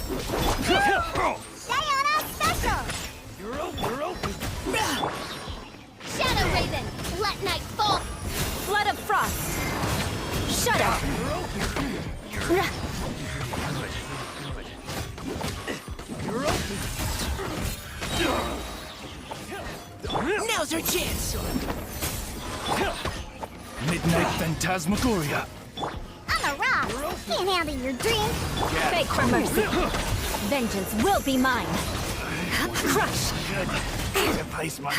Sayonara special! You're open. Shadow Raven! Let night fall! Flood of frost. Shudder. Now's our chance! Midnight Phantasmagoria. I'm a rock! Can't handle your dream! Beg for mercy. Vengeance will be mine. Crush. To place my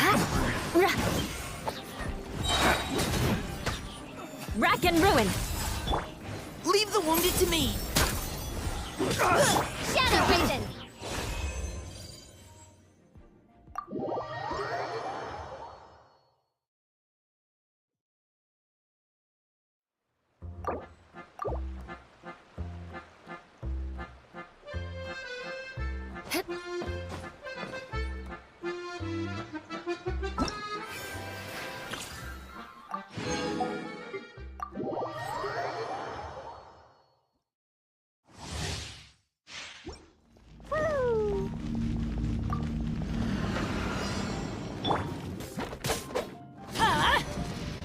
Rack and ruin. Leave the wounded to me! Shadow Raven!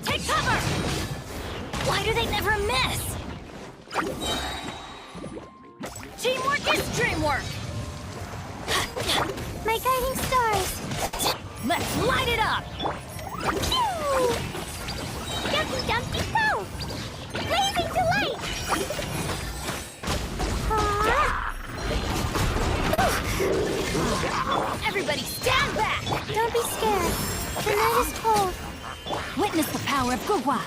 Take cover! Why do they never miss? Teamwork is dreamwork! My guiding stars! Let's light it up! Dumpty Dumpty Go! Blazing delight! Everybody stand back! Don't be scared. The night is cold. Witness the power of Gugwa!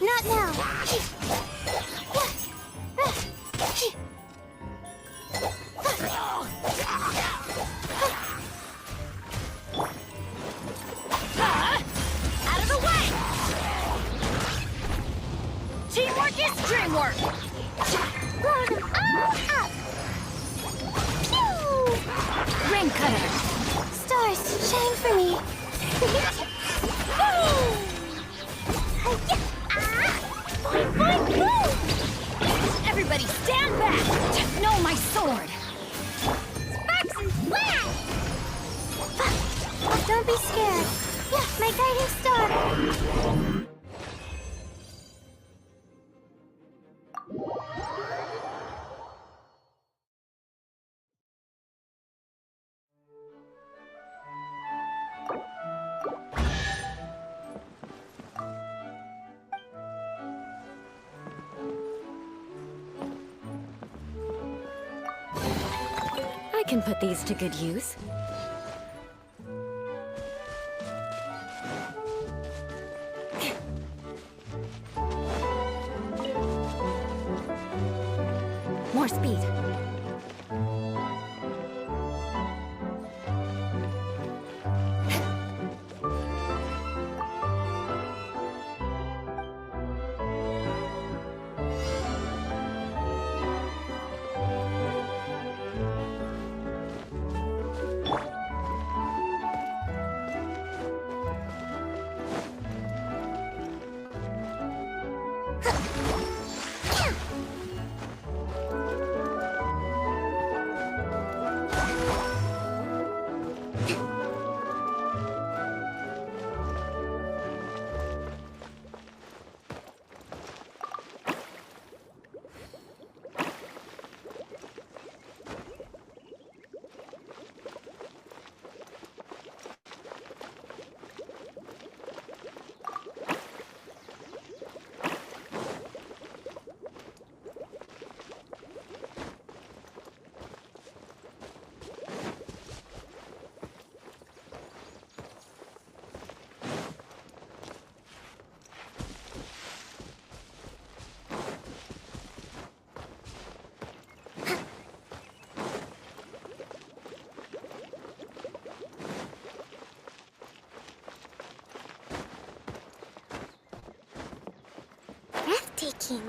Not now. Out of the way! Teamwork is dreamwork! Blow them all up. Pew! Ring cutter! Stars, shine for me. Boing, boing, boom! Everybody stand back! No, my sword! Sparks and flash! Don't be scared. Yeah, my guiding star. I can put these to good use. More speed. Breathtaking.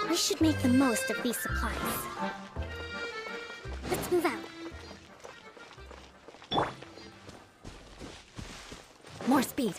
We should make the most of these supplies. Let's move out. More speed.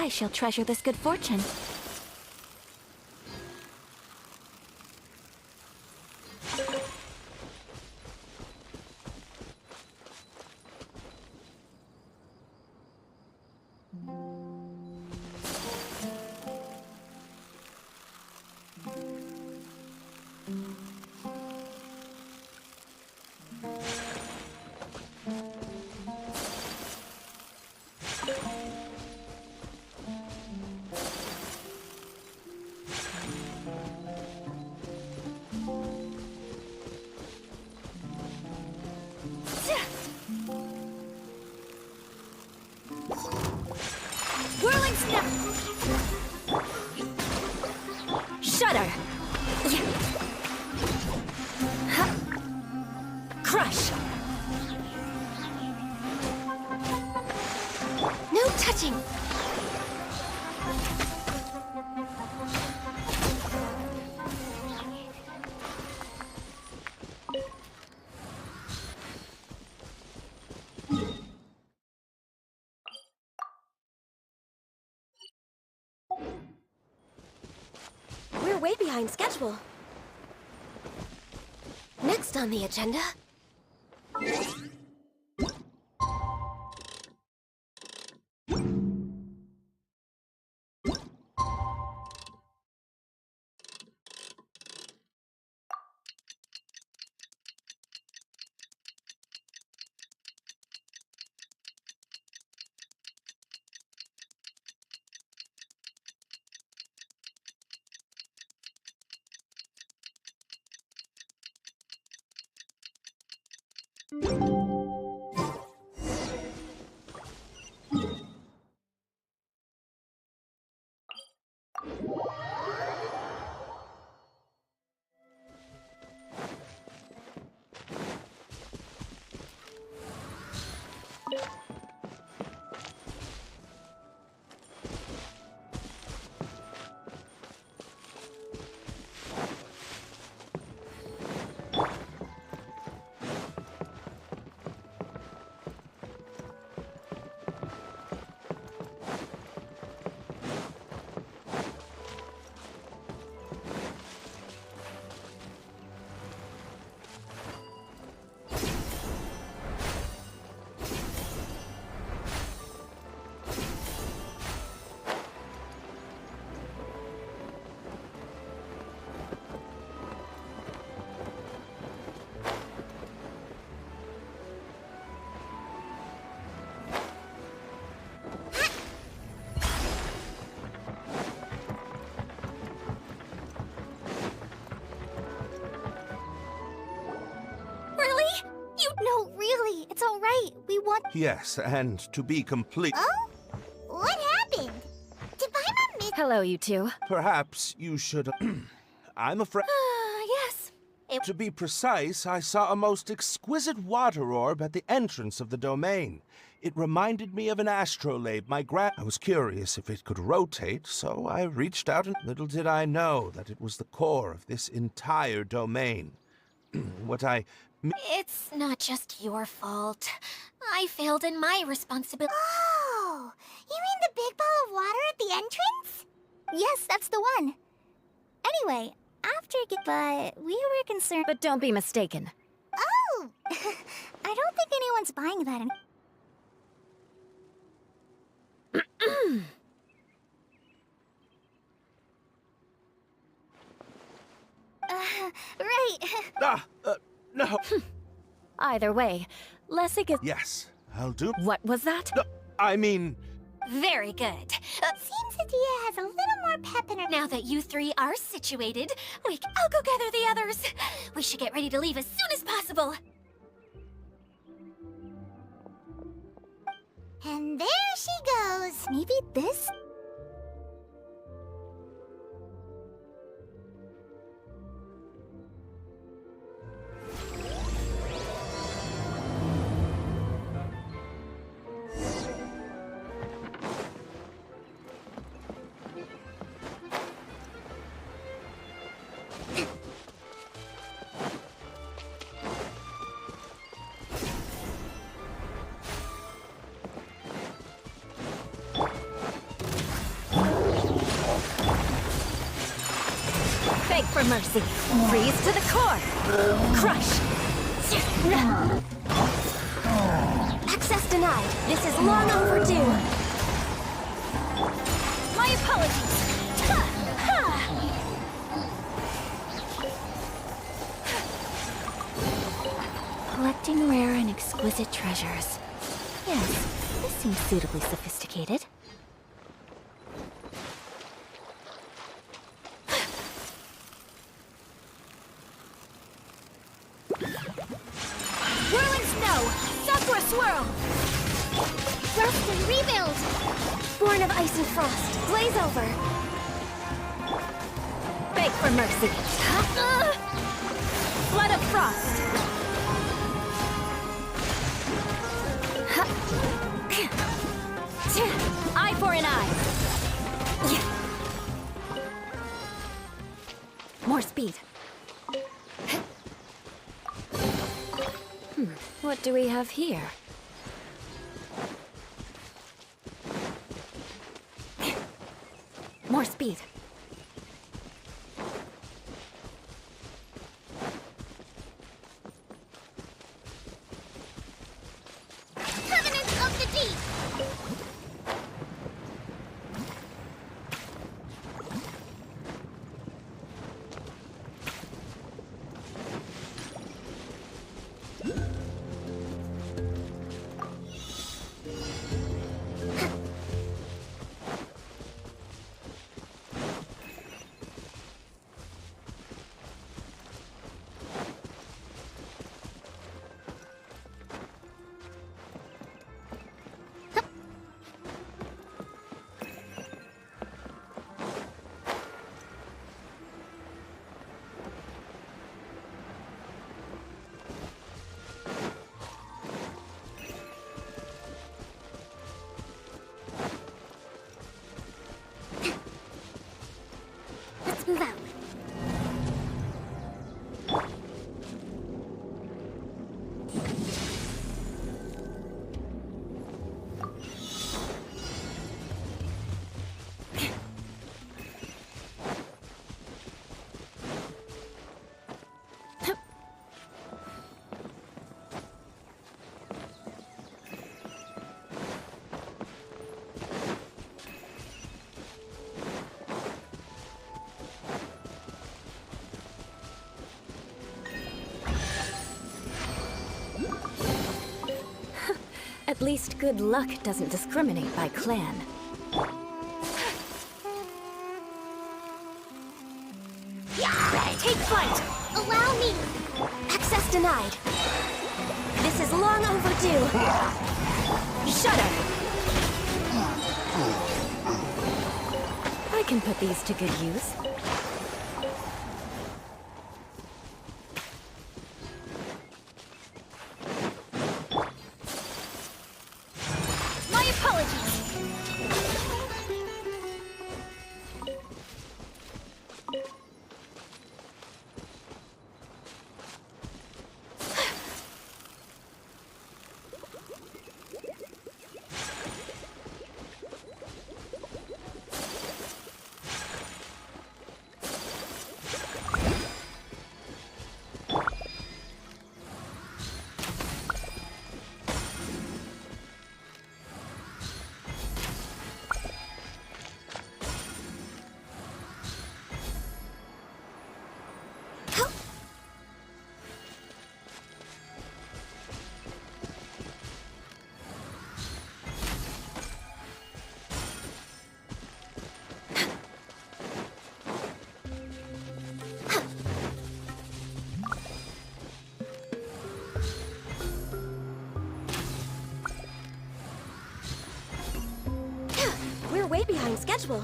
I shall treasure this good fortune. Whirling snap! Shudder! Crush! No touching! We're way behind schedule. Next on the agenda... No, really, it's all right. We want... Yes, and to be complete... Oh? What happened? Did Paimon miss... Hello, you two. Perhaps you should... I'm afraid... yes. To be precise, I saw a most exquisite water orb at the entrance of the domain. It reminded me of an astrolabe I was curious if it could rotate, so I reached out and little did I know that it was the core of this entire domain. What I... It's not just your fault. I failed in my responsibility. Oh! You mean the big ball of water at the entrance? Yes, that's the one. Anyway, after but we were concerned... But don't be mistaken. Oh! I don't think anyone's buying that right. No. Either way, Lessig is... Yes, I'll do... What was that? No, I mean... Very good. Seems Adia has a little more pep in her... Now that you three are situated, I'll go gather the others. We should get ready to leave as soon as possible. And there she goes. Maybe this... mercy. Freeze to the core. Crush. Access denied. This is long overdue. My apologies. Collecting rare and exquisite treasures. Yes, this seems suitably sophisticated. Whirling snow! Sakura swirl! Rust and rebuild! Born of ice and frost, blaze over! Beg for mercy. Flood of frost. Eye for an eye. More speed. What do we have here? More speed. Covenant of the Deep! Let's move out. At least good luck doesn't discriminate by clan. Take flight! Allow me! Access denied. This is long overdue. Shudder! I can put these to good use. My apologies! We're way behind schedule.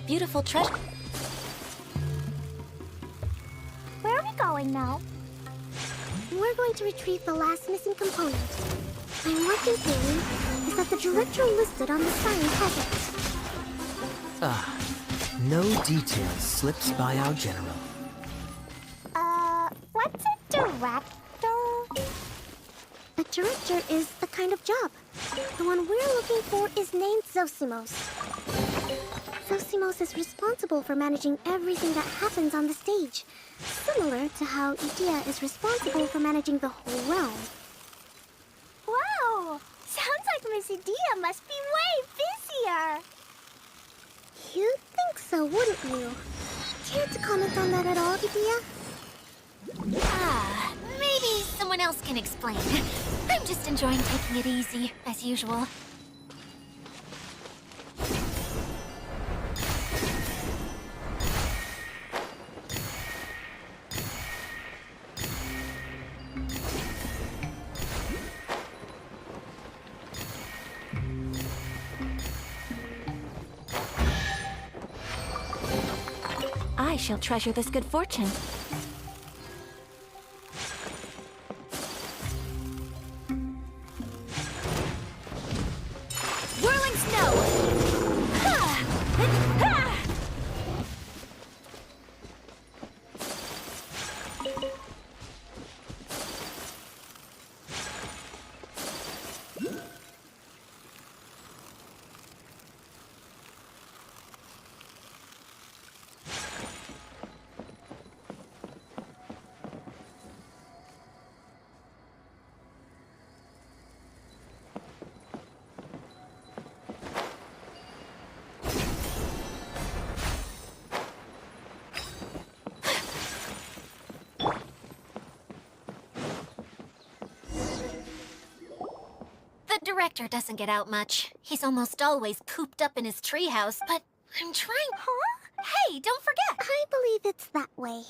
Beautiful treasure. Where are we going now? We're going to retrieve the last missing component. My working theory is that the director listed on the sign has it. No detail slips by our general. What's a director? A director is the kind of job. The one we're looking for is named Zosimos. Zosimos is responsible for managing everything that happens on the stage, similar to how Idea is responsible for managing the whole realm. Wow! Sounds like Miss Idea must be way busier. You'd think so, wouldn't you? Care to comment on that at all, Idea? Maybe someone else can explain. I'm just enjoying taking it easy, as usual. I shall treasure this good fortune. Whirling snow! Ha! Ha! The director doesn't get out much. He's almost always cooped up in his treehouse, but I'm trying... Huh? Hey, don't forget! I believe it's that way.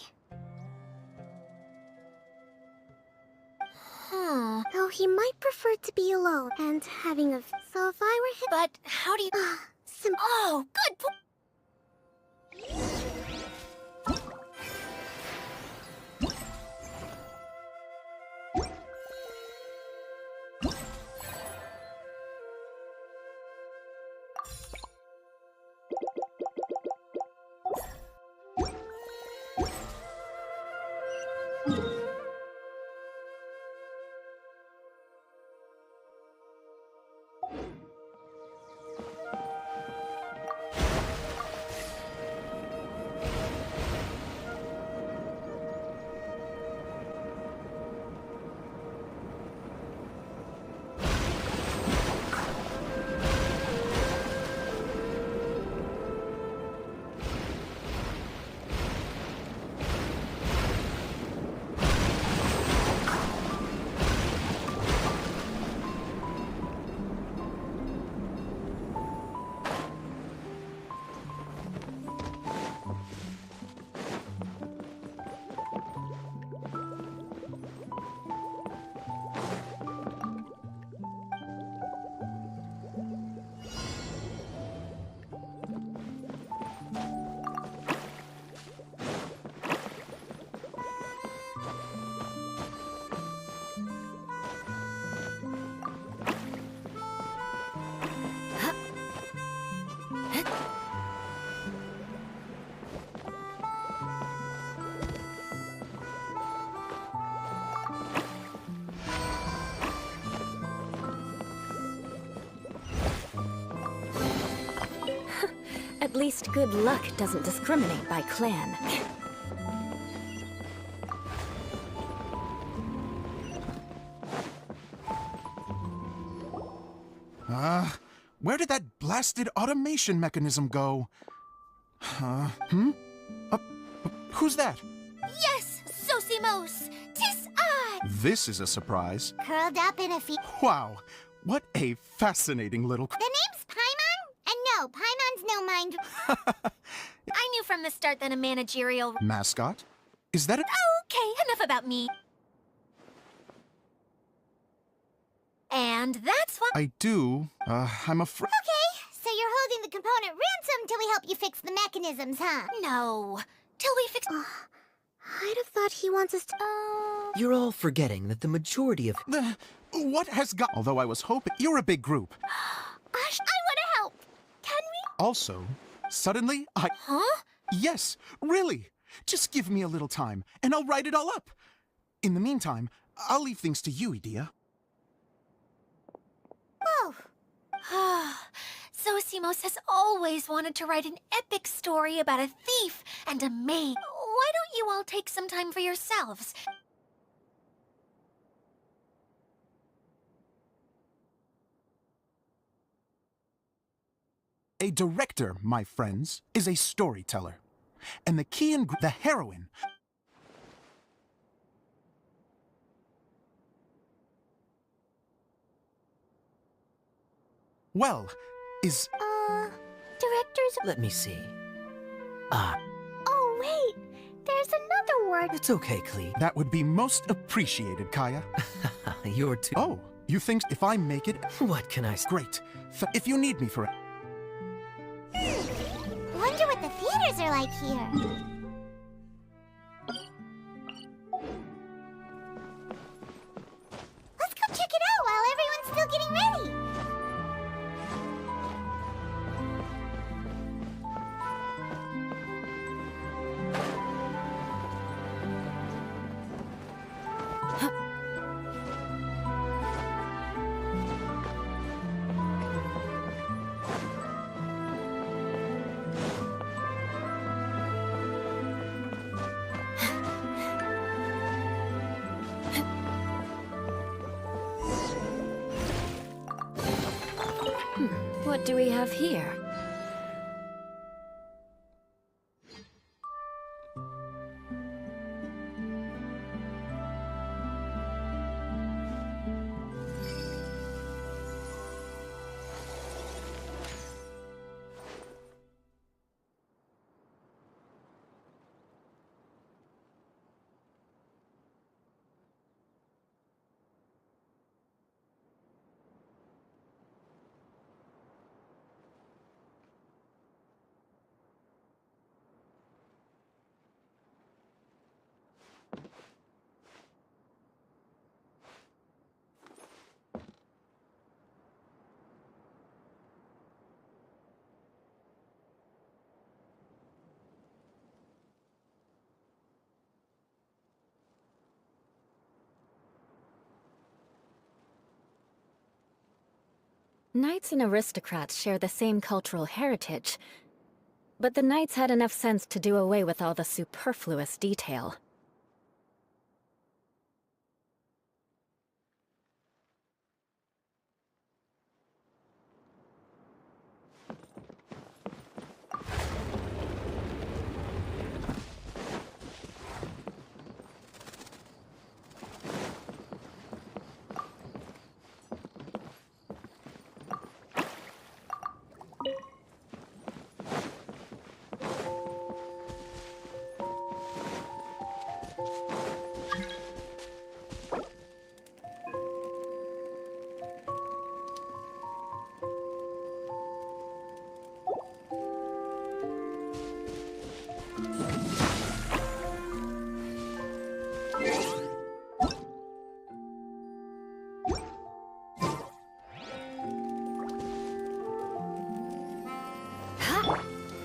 Though he might prefer to be alone and having a... So if I were him... But how do you... Oh, good point! At least good luck doesn't discriminate by clan. Where did that blasted automation mechanism go? Who's that? Yes, Zosimos! 'Tis I! This is a surprise. Curled up in a Wow, what a fascinating little... The name's Paimon? And no, Paimon's no mind... I knew from the start that a managerial... Mascot? Is that a... Okay, enough about me. And that's why... I do, I'm afraid... Okay, so you're holding the component ransom till we help you fix the mechanisms, huh? No. Till we fix... I'd have thought he wants us to... You're all forgetting that the majority of... What has got... Although I was hoping... You're a big group. Ash, I want to help! Can we? Also, suddenly, I... Huh? Yes, really. Just give me a little time, and I'll write it all up. In the meantime, I'll leave things to you, Idea. Whoa! Zosimos has always wanted to write an epic story about a thief and a maid. Why don't you all take some time for yourselves? A director, my friends, is a storyteller. And the key the heroine... Well, is... Directors... Let me see. Oh, wait! There's another word! It's okay, Klee. That would be most appreciated, Kaya. You're too... Oh, you think if I make it... What can I say? Great. If you need me for it... Wonder what the theaters are like here. Let's go check it out while everyone's still getting ready. What do we have here? Knights and aristocrats share the same cultural heritage, but the knights had enough sense to do away with all the superfluous detail.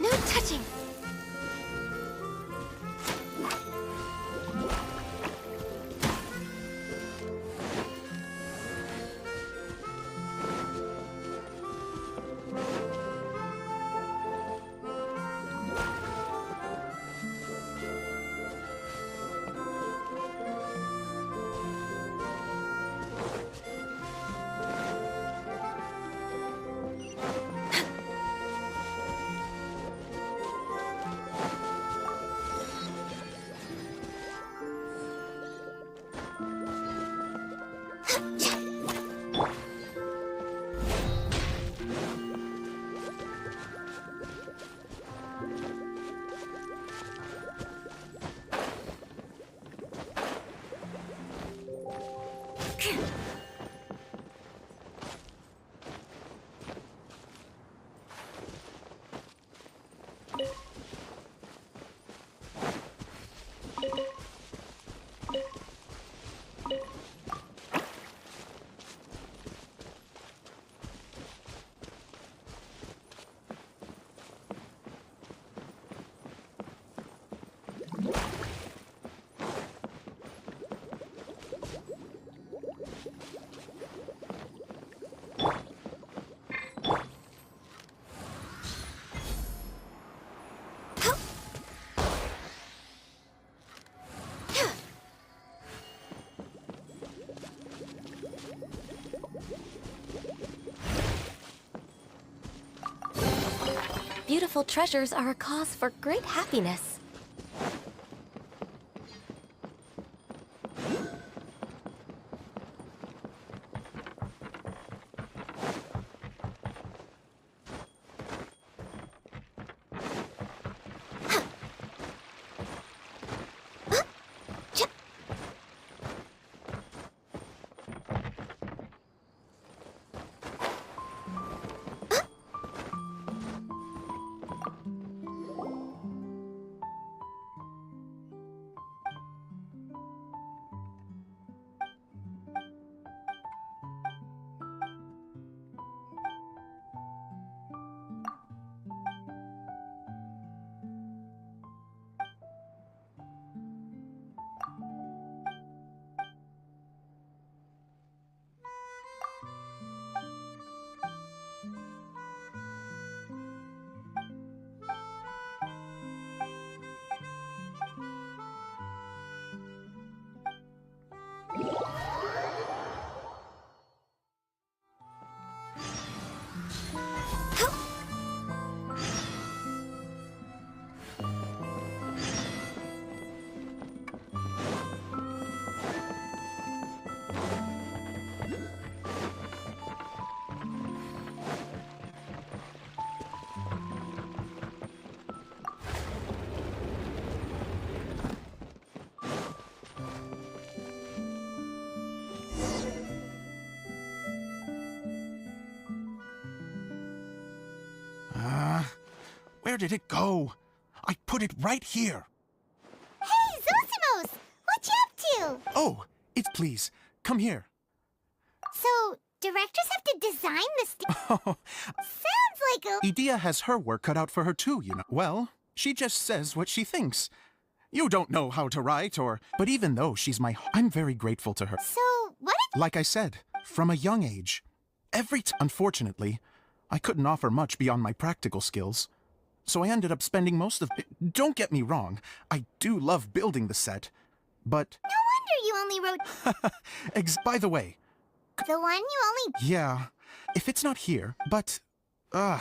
No touching! beautiful treasures are a cause for great happiness. Where did it go? I put it right here. Hey, Zosimos! What you up to? Oh, please, come here. So, directors have to design this. Sounds like a. Edea has her work cut out for her too, you know. Well, she just says what she thinks. You don't know how to write but even though she's I'm very grateful to her. So, what if. Like I said, from a young age. Unfortunately, I couldn't offer much beyond my practical skills. So I ended up spending most of it. Don't get me wrong, I do love building the set, but... No wonder you only wrote... By the way... The one you only... Yeah, if it's not here, but... No problem.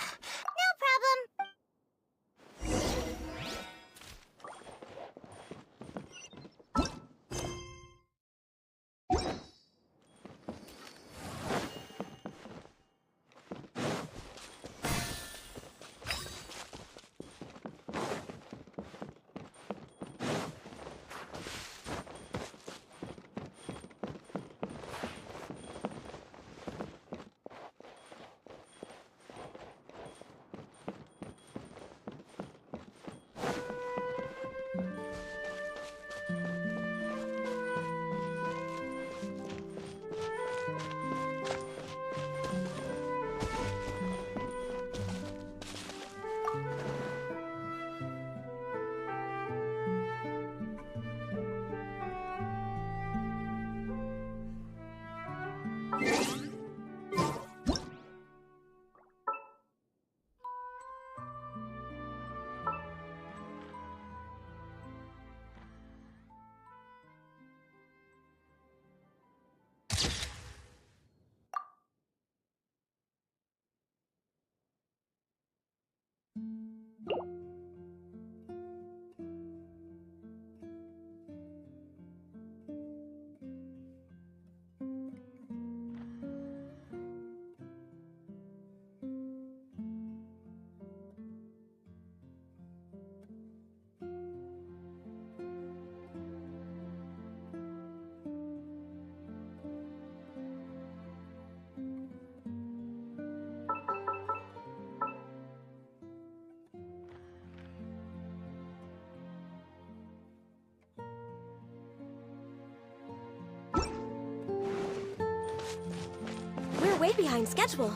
We're way behind schedule.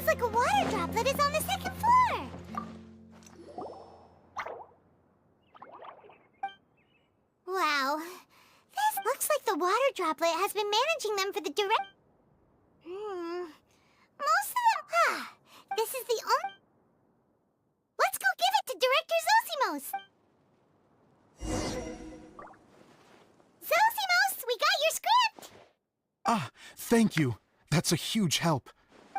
Sounds like a water droplet is on the second floor. Wow. This looks like the water droplet has been managing them for the direct... Most of them... this is the only... Let's go give it to Director Zosimos! Zosimos, we got your script! Ah, thank you. That's a huge help.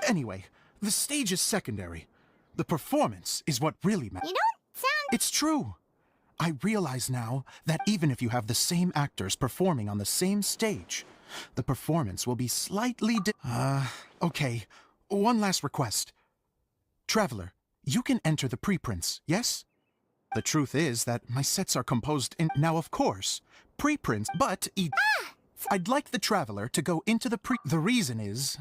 Anyway, the stage is secondary. The performance is what really matters. You don't sound... It's true. I realize now that even if you have the same actors performing on the same stage, the performance will be slightly okay. One last request. Traveler, you can enter the preprints, yes? The truth is that my sets are composed in... Now, of course, preprints, but... I'd like the Traveler to go into the The reason is...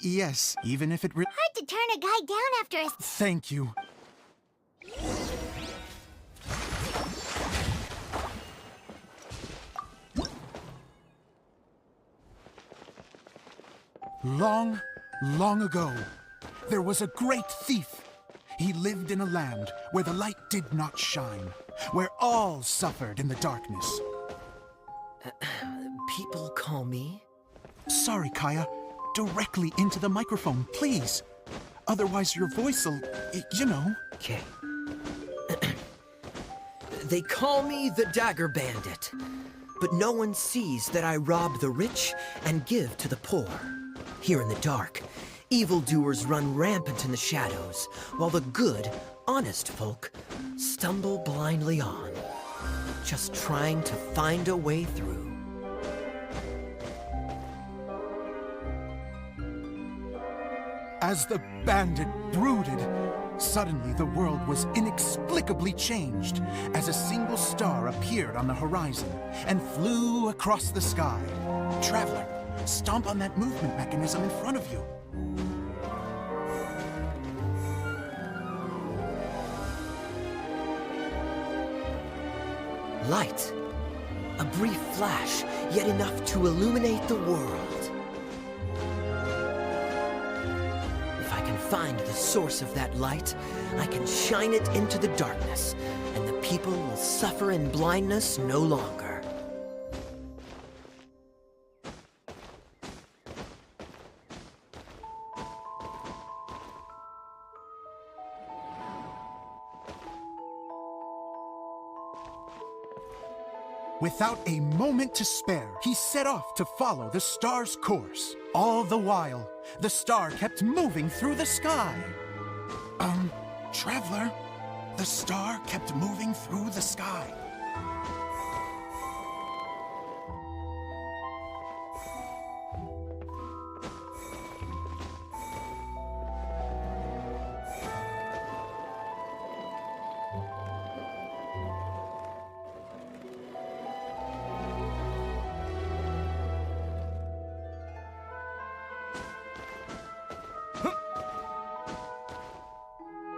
Yes, even if it hard to turn a guy down after a... Thank you. Long, long ago, there was a great thief. He lived in a land where the light did not shine, where all suffered in the darkness. People call me? Sorry, Kaya. Directly into the microphone, please. Otherwise your voice'll, you know. Okay. They call me the Dagger Bandit, but no one sees that I rob the rich and give to the poor. Here in the dark, evildoers run rampant in the shadows, while the good, honest folk stumble blindly on, just trying to find a way through. As the bandit brooded, suddenly the world was inexplicably changed as a single star appeared on the horizon and flew across the sky. Traveler, stomp on that movement mechanism in front of you. Light. A brief flash, yet enough to illuminate the world. If I can find the source of that light, I can shine it into the darkness, and the people will suffer in blindness no longer. Without a moment to spare, he set off to follow the star's course. All the while, the star kept moving through the sky. Traveler, the star kept moving through the sky.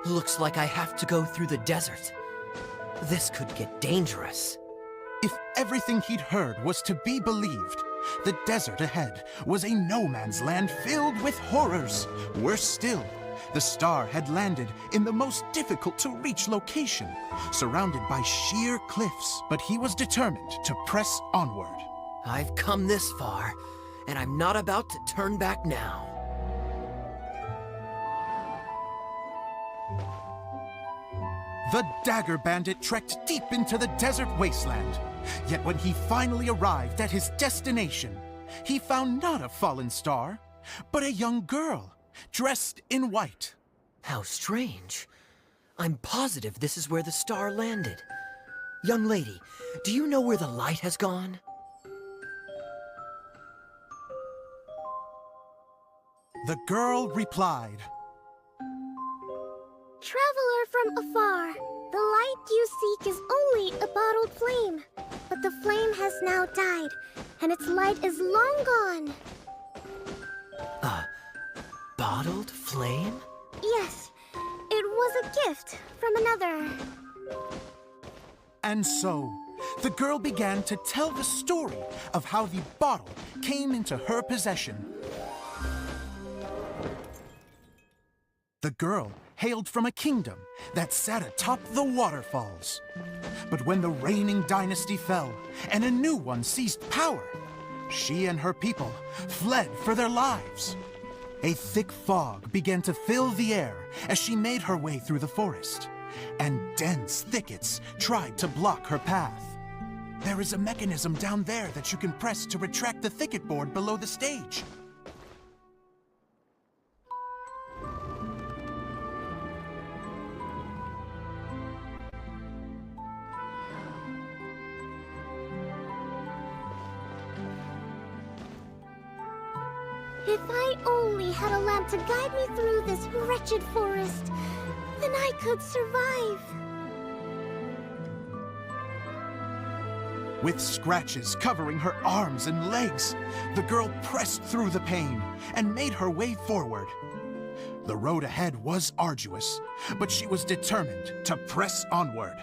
Looks like I have to go through the desert. This could get dangerous. If everything he'd heard was to be believed, the desert ahead was a no-man's land filled with horrors. Worse still, the star had landed in the most difficult-to-reach location, surrounded by sheer cliffs. But he was determined to press onward. I've come this far, and I'm not about to turn back now. The Dagger Bandit trekked deep into the desert wasteland. Yet when he finally arrived at his destination, he found not a fallen star, but a young girl, dressed in white. How strange. I'm positive this is where the star landed. Young lady, do you know where the light has gone? The girl replied, Traveler from afar, the light you seek is only a bottled flame. But the flame has now died, and its light is long gone. A bottled flame? Yes, it was a gift from another. And so, the girl began to tell the story of how the bottle came into her possession. The girl hailed from a kingdom that sat atop the waterfalls. But when the reigning dynasty fell and a new one seized power, she and her people fled for their lives. A thick fog began to fill the air as she made her way through the forest, and dense thickets tried to block her path. There is a mechanism down there that you can press to retract the thicket board below the stage. If I only had a lamp to guide me through this wretched forest, then I could survive. With scratches covering her arms and legs, the girl pressed through the pain and made her way forward. The road ahead was arduous, but she was determined to press onward.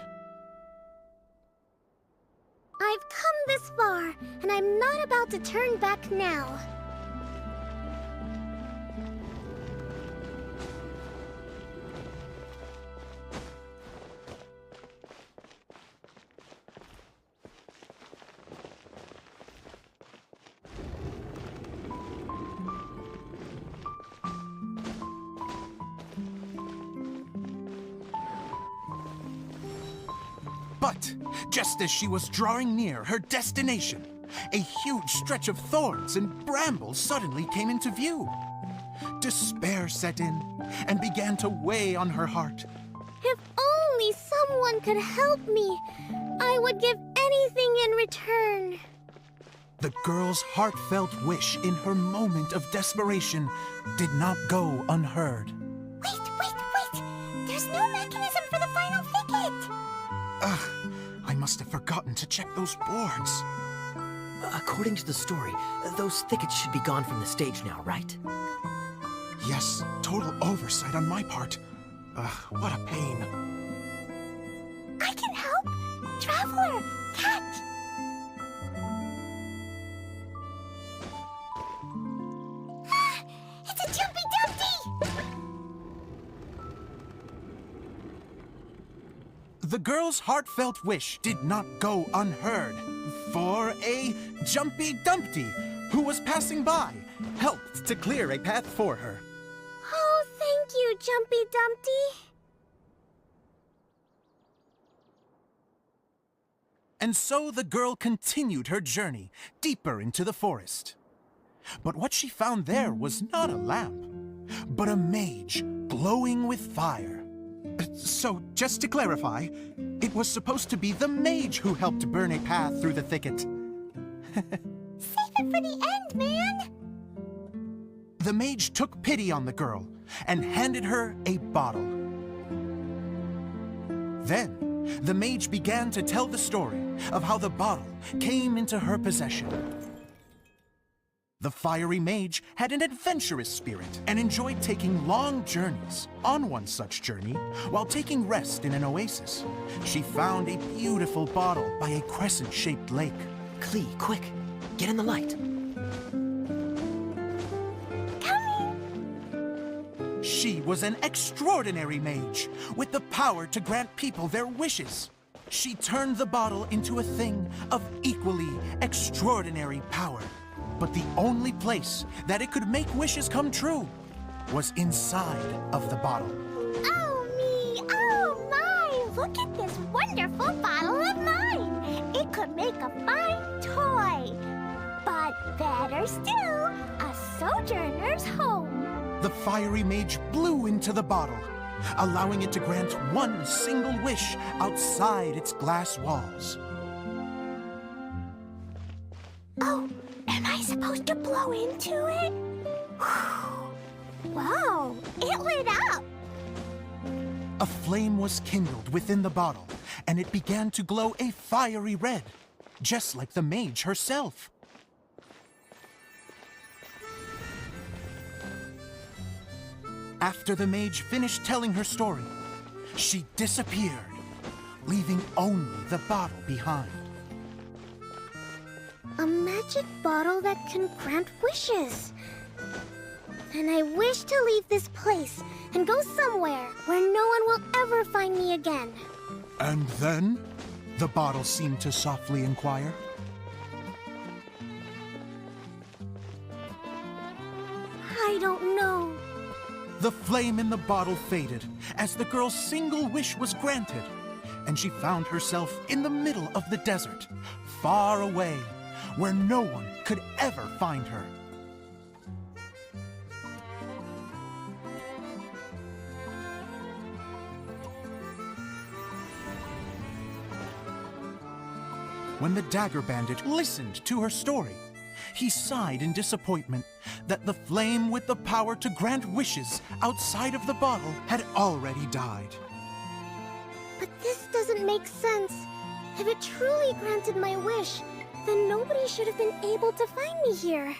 I've come this far, and I'm not about to turn back now. But just as she was drawing near her destination, a huge stretch of thorns and brambles suddenly came into view. Despair set in and began to weigh on her heart. If only someone could help me, I would give anything in return. The girl's heartfelt wish in her moment of desperation did not go unheard. Wait! There's no mechanism for the final thicket! Ugh, I must have forgotten to check those boards. According to the story, those thickets should be gone from the stage now, right? Yes, total oversight on my part. Ugh, what a pain. I can help! Traveler! Catch! Ah, it's a Jumpy Dumpty! The girl's heartfelt wish did not go unheard, for a Jumpy Dumpty, who was passing by, helped to clear a path for her. Oh, thank you, Jumpy Dumpty. And so the girl continued her journey deeper into the forest. But what she found there was not a lamp, but a mage glowing with fire. So, just to clarify, it was supposed to be the mage who helped burn a path through the thicket. Save it for the end, man! The mage took pity on the girl and handed her a bottle. Then, the mage began to tell the story of how the bottle came into her possession. The fiery mage had an adventurous spirit and enjoyed taking long journeys. On one such journey, while taking rest in an oasis, she found a beautiful bottle by a crescent-shaped lake. Klee, quick, get in the light. She was an extraordinary mage, with the power to grant people their wishes. She turned the bottle into a thing of equally extraordinary power. But the only place that it could make wishes come true was inside of the bottle. Oh me! Oh my! Look at this wonderful bottle of mine! It could make a fine toy! But better still, a sojourner's home! The fiery mage blew into the bottle, allowing it to grant one single wish outside its glass walls. Oh, am I supposed to blow into it? Wow, it lit up! A flame was kindled within the bottle, and it began to glow a fiery red, just like the mage herself. After the mage finished telling her story, she disappeared, leaving only the bottle behind. A magic bottle that can grant wishes. And I wish to leave this place and go somewhere where no one will ever find me again. And then? The bottle seemed to softly inquire. I don't know. The flame in the bottle faded as the girl's single wish was granted, and she found herself in the middle of the desert, far away, where no one could ever find her. When the Dagger Bandit listened to her story, he sighed in disappointment that the flame with the power to grant wishes outside of the bottle had already died. But this doesn't make sense. If it truly granted my wish, then nobody should have been able to find me here.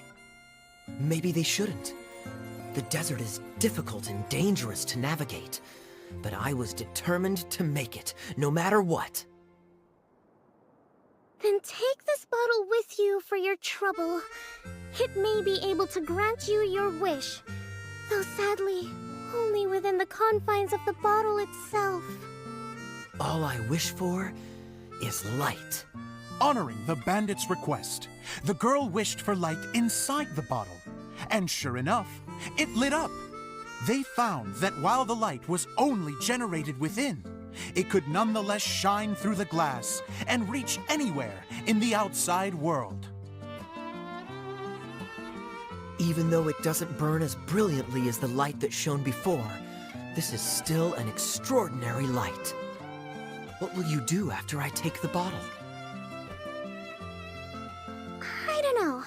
Maybe they shouldn't. The desert is difficult and dangerous to navigate, but I was determined to make it, no matter what. Then take this bottle with you for your trouble. It may be able to grant you your wish, though sadly, only within the confines of the bottle itself. All I wish for is light. Honoring the bandit's request, the girl wished for light inside the bottle, and sure enough, it lit up. They found that while the light was only generated within, it could nonetheless shine through the glass and reach anywhere in the outside world. Even though it doesn't burn as brilliantly as the light that shone before, this is still an extraordinary light. What will you do after I take the bottle? I don't know.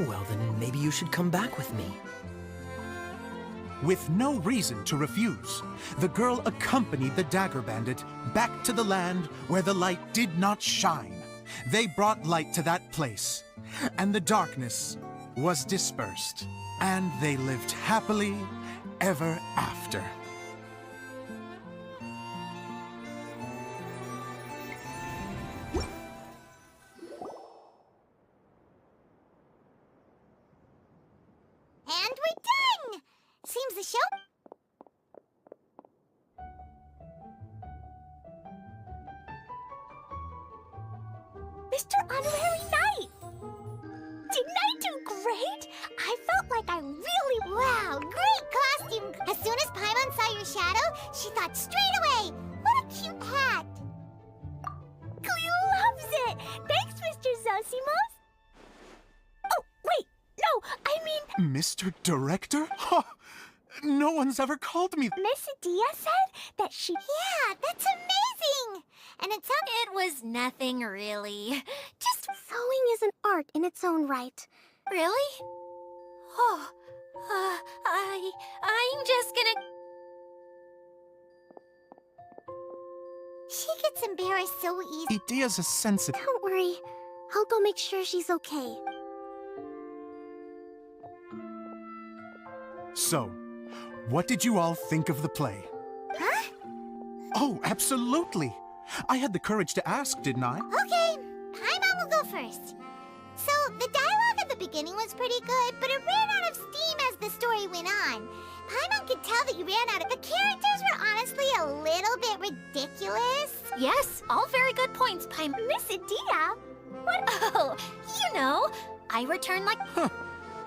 Well, then maybe you should come back with me. With no reason to refuse, the girl accompanied the Dagger Bandit back to the land where the light did not shine. They brought light to that place, and the darkness was dispersed, and they lived happily ever after. And we're done! Seems the show... Mr. Honorary Knight! Didn't I do great? I felt like I really... Wow, great costume! As soon as Paimon saw your shadow, she thought straight away, what a cute hat! Cleo loves it! Thanks, Mr. Zosimos! Oh, wait! No, I mean... Mr. Director? Ha! No one's ever called me. Miss Adia said that she... Yeah, that's amazing! And it sounded... It was nothing really. Just Sewing is an art in its own right. really? Oh, I'm just gonna... She gets embarrassed so easy. Idea's a sensitive... Don't worry. I'll go make sure she's okay. So, what did you all think of the play? Huh? Oh, absolutely. I had the courage to ask, didn't I? Okay, Paimon will go first. So, the dialogue at the beginning was pretty good, but it ran out of steam as the story went on. Paimon could tell that you ran out of... The characters were honestly a little bit ridiculous. Yes, all very good points, Paimon. Miss Adia? What? Oh, you know, I returned like... Huh.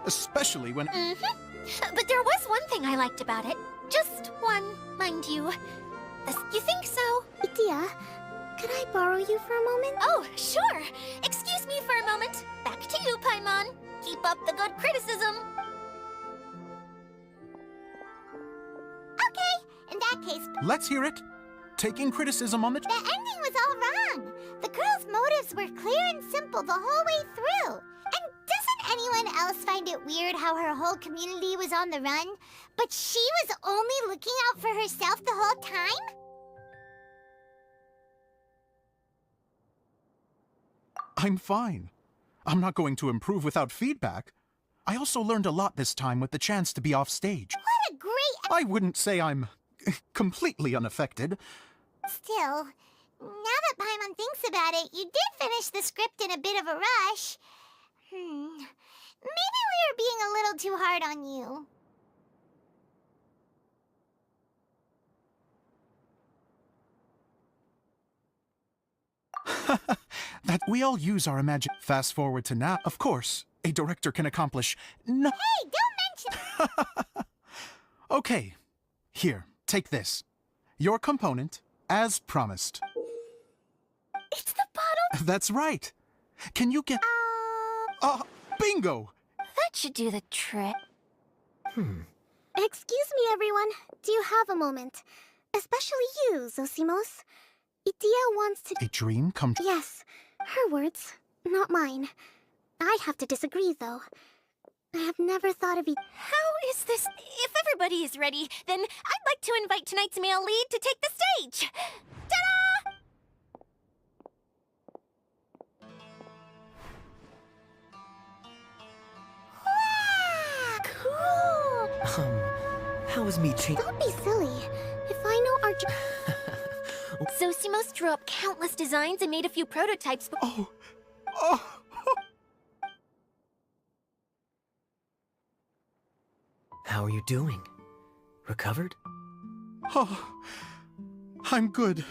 Especially when... But there was one thing I liked about it. Just one, mind you. You think so? Adia, could I borrow you for a moment? Oh, sure. Excuse me for a moment. Back to you, Paimon. Keep up the good criticism. Okay, in that case... Let's hear it. Taking criticism on the... The ending was all wrong. The girl's motives were clear and simple the whole way through. And doesn't anyone else find it weird how her whole community was on the run, but she was only looking out for herself the whole time? I'm fine. I'm not going to improve without feedback. I also learned a lot this time with the chance to be off stage. What a great... I wouldn't say I'm completely unaffected. Still, now that Paimon thinks about it, you did finish the script in a bit of a rush. Maybe we were being a little too hard on you. That we all use our imagine. Fast forward to now. Of course, a director can accomplish no. Hey, don't mention... Okay, here, take this. Your component, as promised. It's the bottle... That's right. Can you get... bingo! That should do the trick. Excuse me, everyone. Do you have a moment? Especially you, Zosimos. Idia wants to... A dream come true? Yes, her words, not mine. I have to disagree, though. I have never thought of it. How is this? If everybody is ready, then I'd like to invite tonight's male lead to take the stage. Ta-da! Cool! How is me changing? Don't be silly. If I know our... Zosimos drew up countless designs and made a few prototypes. Oh! How are you doing? Recovered? Oh, I'm good.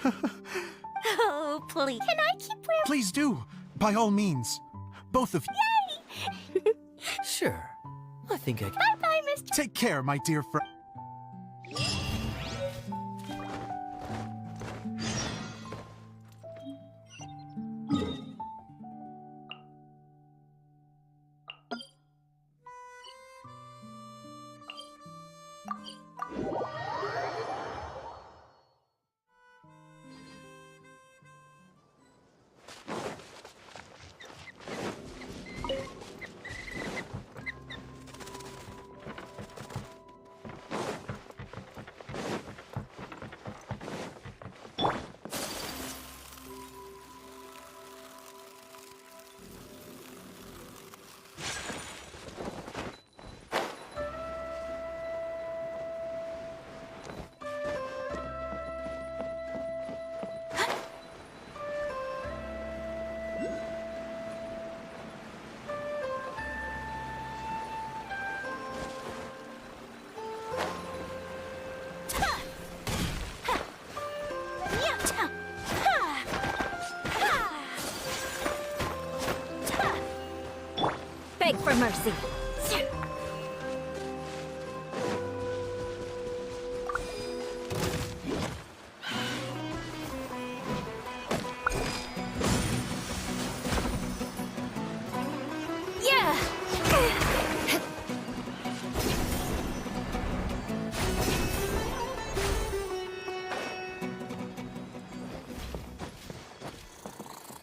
Oh, please. Can I keep wearing... Please do, by all means. Both of you. Sure. I think I can. Bye-bye, Mr. Take care, my dear friend. Beg for mercy. Yeah!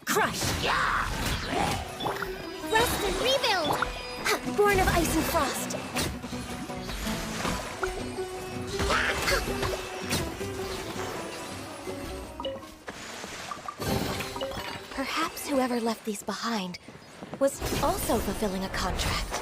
Crush! Rest and rebuild! Born of ice and frost. Perhaps whoever left these behind was also fulfilling a contract.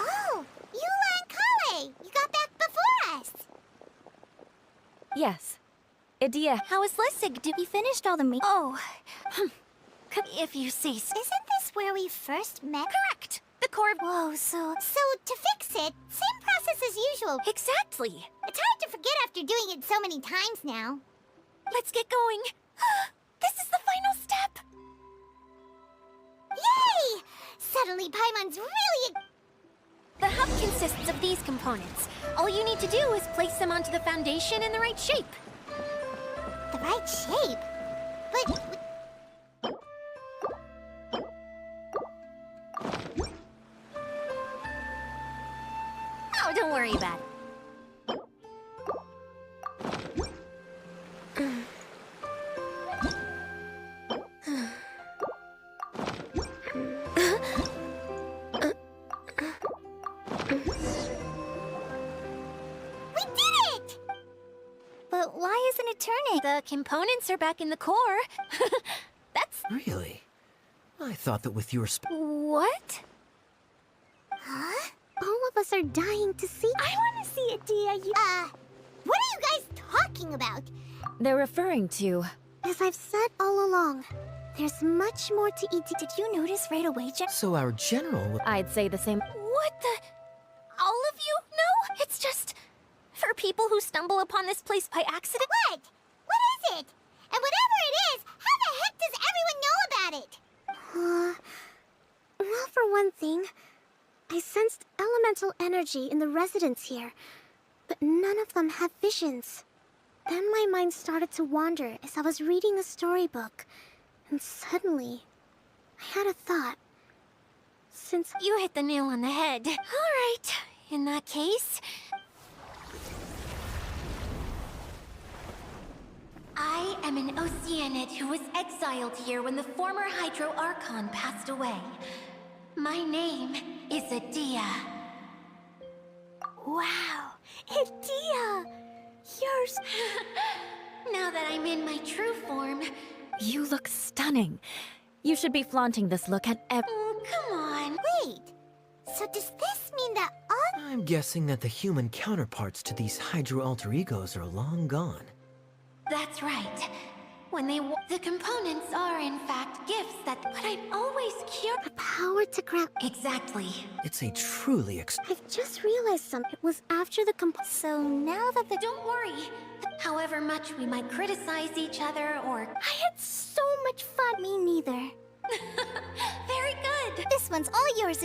Oh, Eula and Kale! You got back before us! Yes. Idia. How is Lessig? We finished all the Oh, if you say so. Isn't this where we first met? Correct. The core. Whoa, so to fix it, same process as usual. Exactly. It's hard to forget after doing it so many times now. Let's get going. This is the final step. Yay! Suddenly Paimon's really... The hub consists of these components. All you need to do is place them onto the foundation in the right shape. the right shape. But... Oh, don't worry about it. But why isn't it turning? The components are back in the core. That's... Really? I thought that with your What? Huh? All of us are dying to see. I want to see it, Dia. What are you guys talking about? They're referring to... As I've said all along, there's much more to eat. Did you notice right away, Jen? So our general... I'd say the same. What the... All of you? No, it's just... For people who stumble upon this place by accident. What? What is it? And whatever it is, how the heck does everyone know about it? Well, for one thing, I sensed elemental energy in the residents here, but none of them have visions. Then my mind started to wander as I was reading a storybook, and suddenly, I had a thought. Since You hit the nail on the head. All right, in that case... I am an Oceanid who was exiled here when the former Hydro Archon passed away. My name is Adia. Wow, Dia! Yours. Now that I'm in my true form... You look stunning. You should be flaunting this look at Oh, come on. Wait, so does this mean that all... I'm guessing that the human counterparts to these Hydro alter egos are long gone. That's right. When the components are in fact gifts that... But I'm always curious... the power to grab... Exactly. It's a truly I've just realized something. It was after the So now that the... Don't worry. However much we might criticize each other or... I had so much fun. Me neither. Very good. This one's all yours,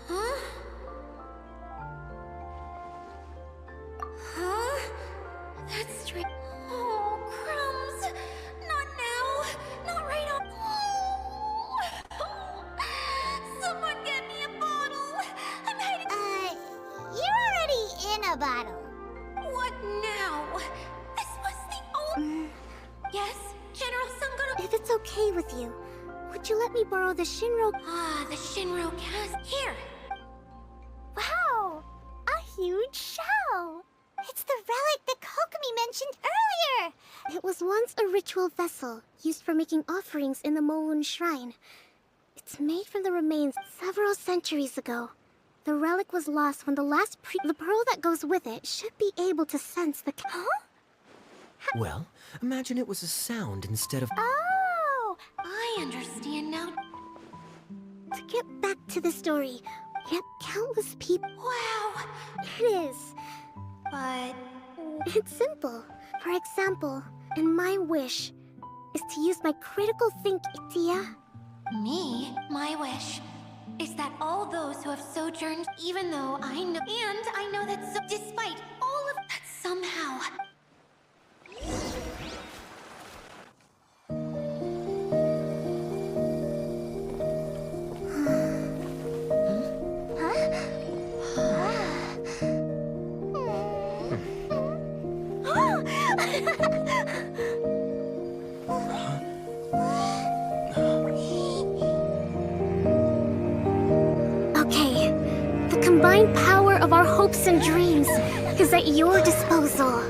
Huh? Huh? That's strange. Oh, crumbs. Not now. Not right on. Oh. Someone get me a bottle. I'm hiding. You're already in a bottle. What now? This was the old... Yes, General Sangoro. If it's okay with you, would you let me borrow the Shinro... Ah, the Shinro cast. Here. Wow, a huge shell. It's the relic that Kokomi mentioned earlier. It was once a ritual vessel used for making offerings in the Moon Shrine. It's made from the remains several centuries ago. The relic was lost when the the pearl that goes with it should be able to sense the... Huh? Well, imagine it was a sound instead of... Oh, I understand now. To get back to the story, yet countless people... Wow. It is. But... It's simple. For example, and my wish is to use my critical think, Dia. Me? My wish is that all those who have sojourned, even though I know... And I know that despite all of that somehow... Okay, the combined power of our hopes and dreams is at your disposal.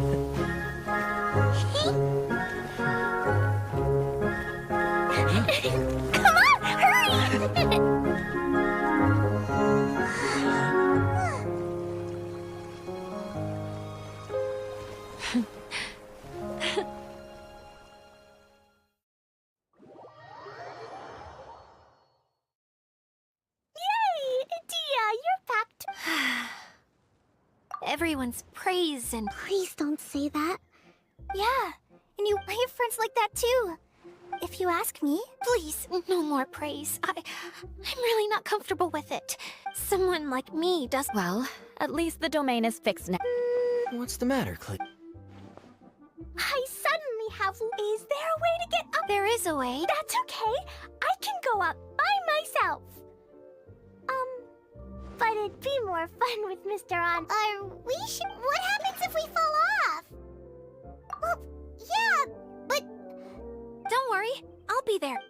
Come on, hurry! Yay! Dia, you're back to... Everyone's praise and... Please don't say that. Yeah, and I have friends like that too. If you ask me. Please, no more praise. I'm really not comfortable with it. Someone like me does... Well, at least the domain is fixed now. What's the matter, Clay? I suddenly have... Is there a way to get up? There is a way. That's okay. I can go up by myself. But it'd be more fun with Mr. On. What happens if we fall off? Well, yeah, but... Don't worry, I'll be there.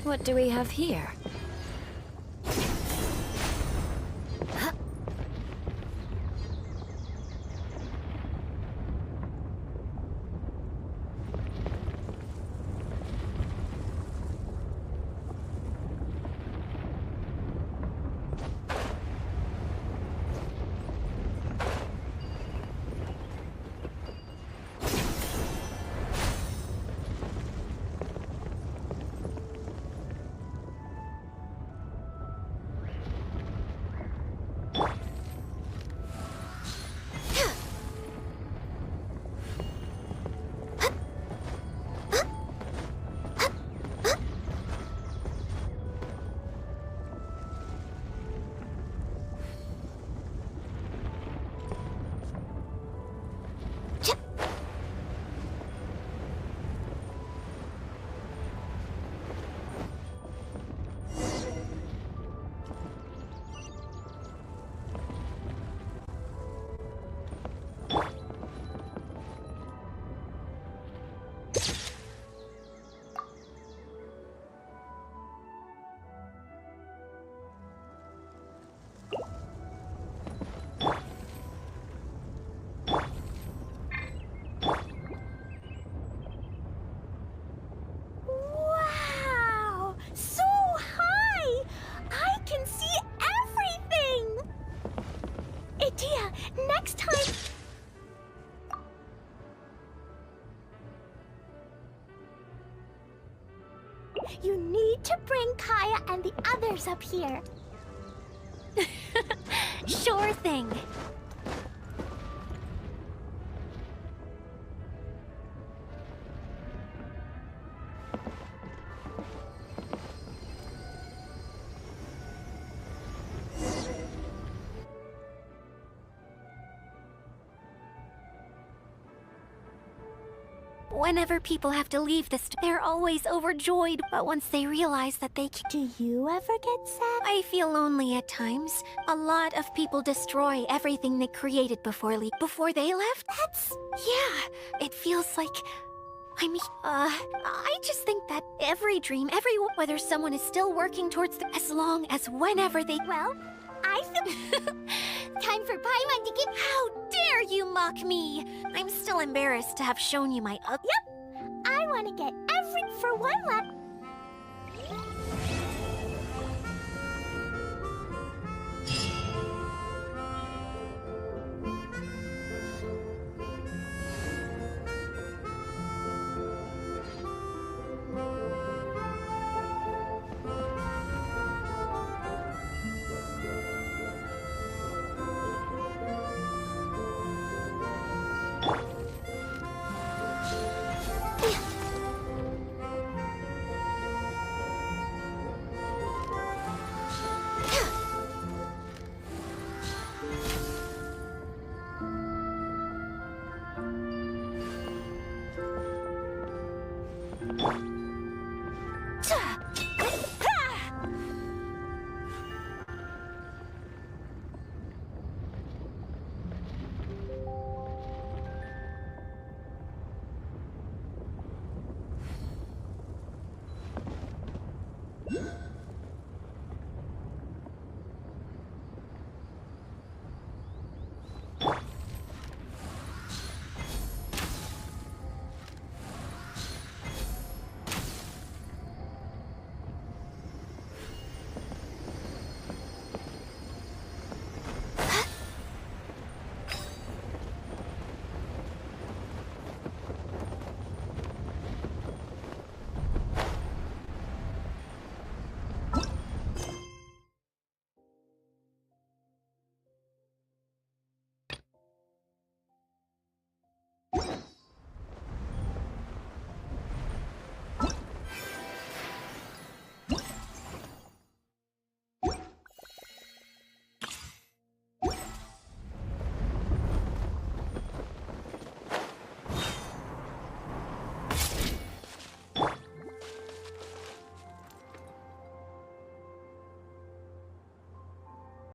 What do we have here? Wow! So high! I can see everything! Dia, next time... You need to bring Kaya and the others up here. Sure thing. Whenever people have to leave this, they're always overjoyed. But once they realize that they can't... Do you ever get sad? I feel lonely at times. A lot of people destroy everything they created before they left. Yeah, it feels like... I just think that every dream, whether someone is still working towards as long as whenever they... Well, I feel... Time for Paimon to get... How dare you mock me! I'm still embarrassed to have shown you my... Yep! I want to get for one lap...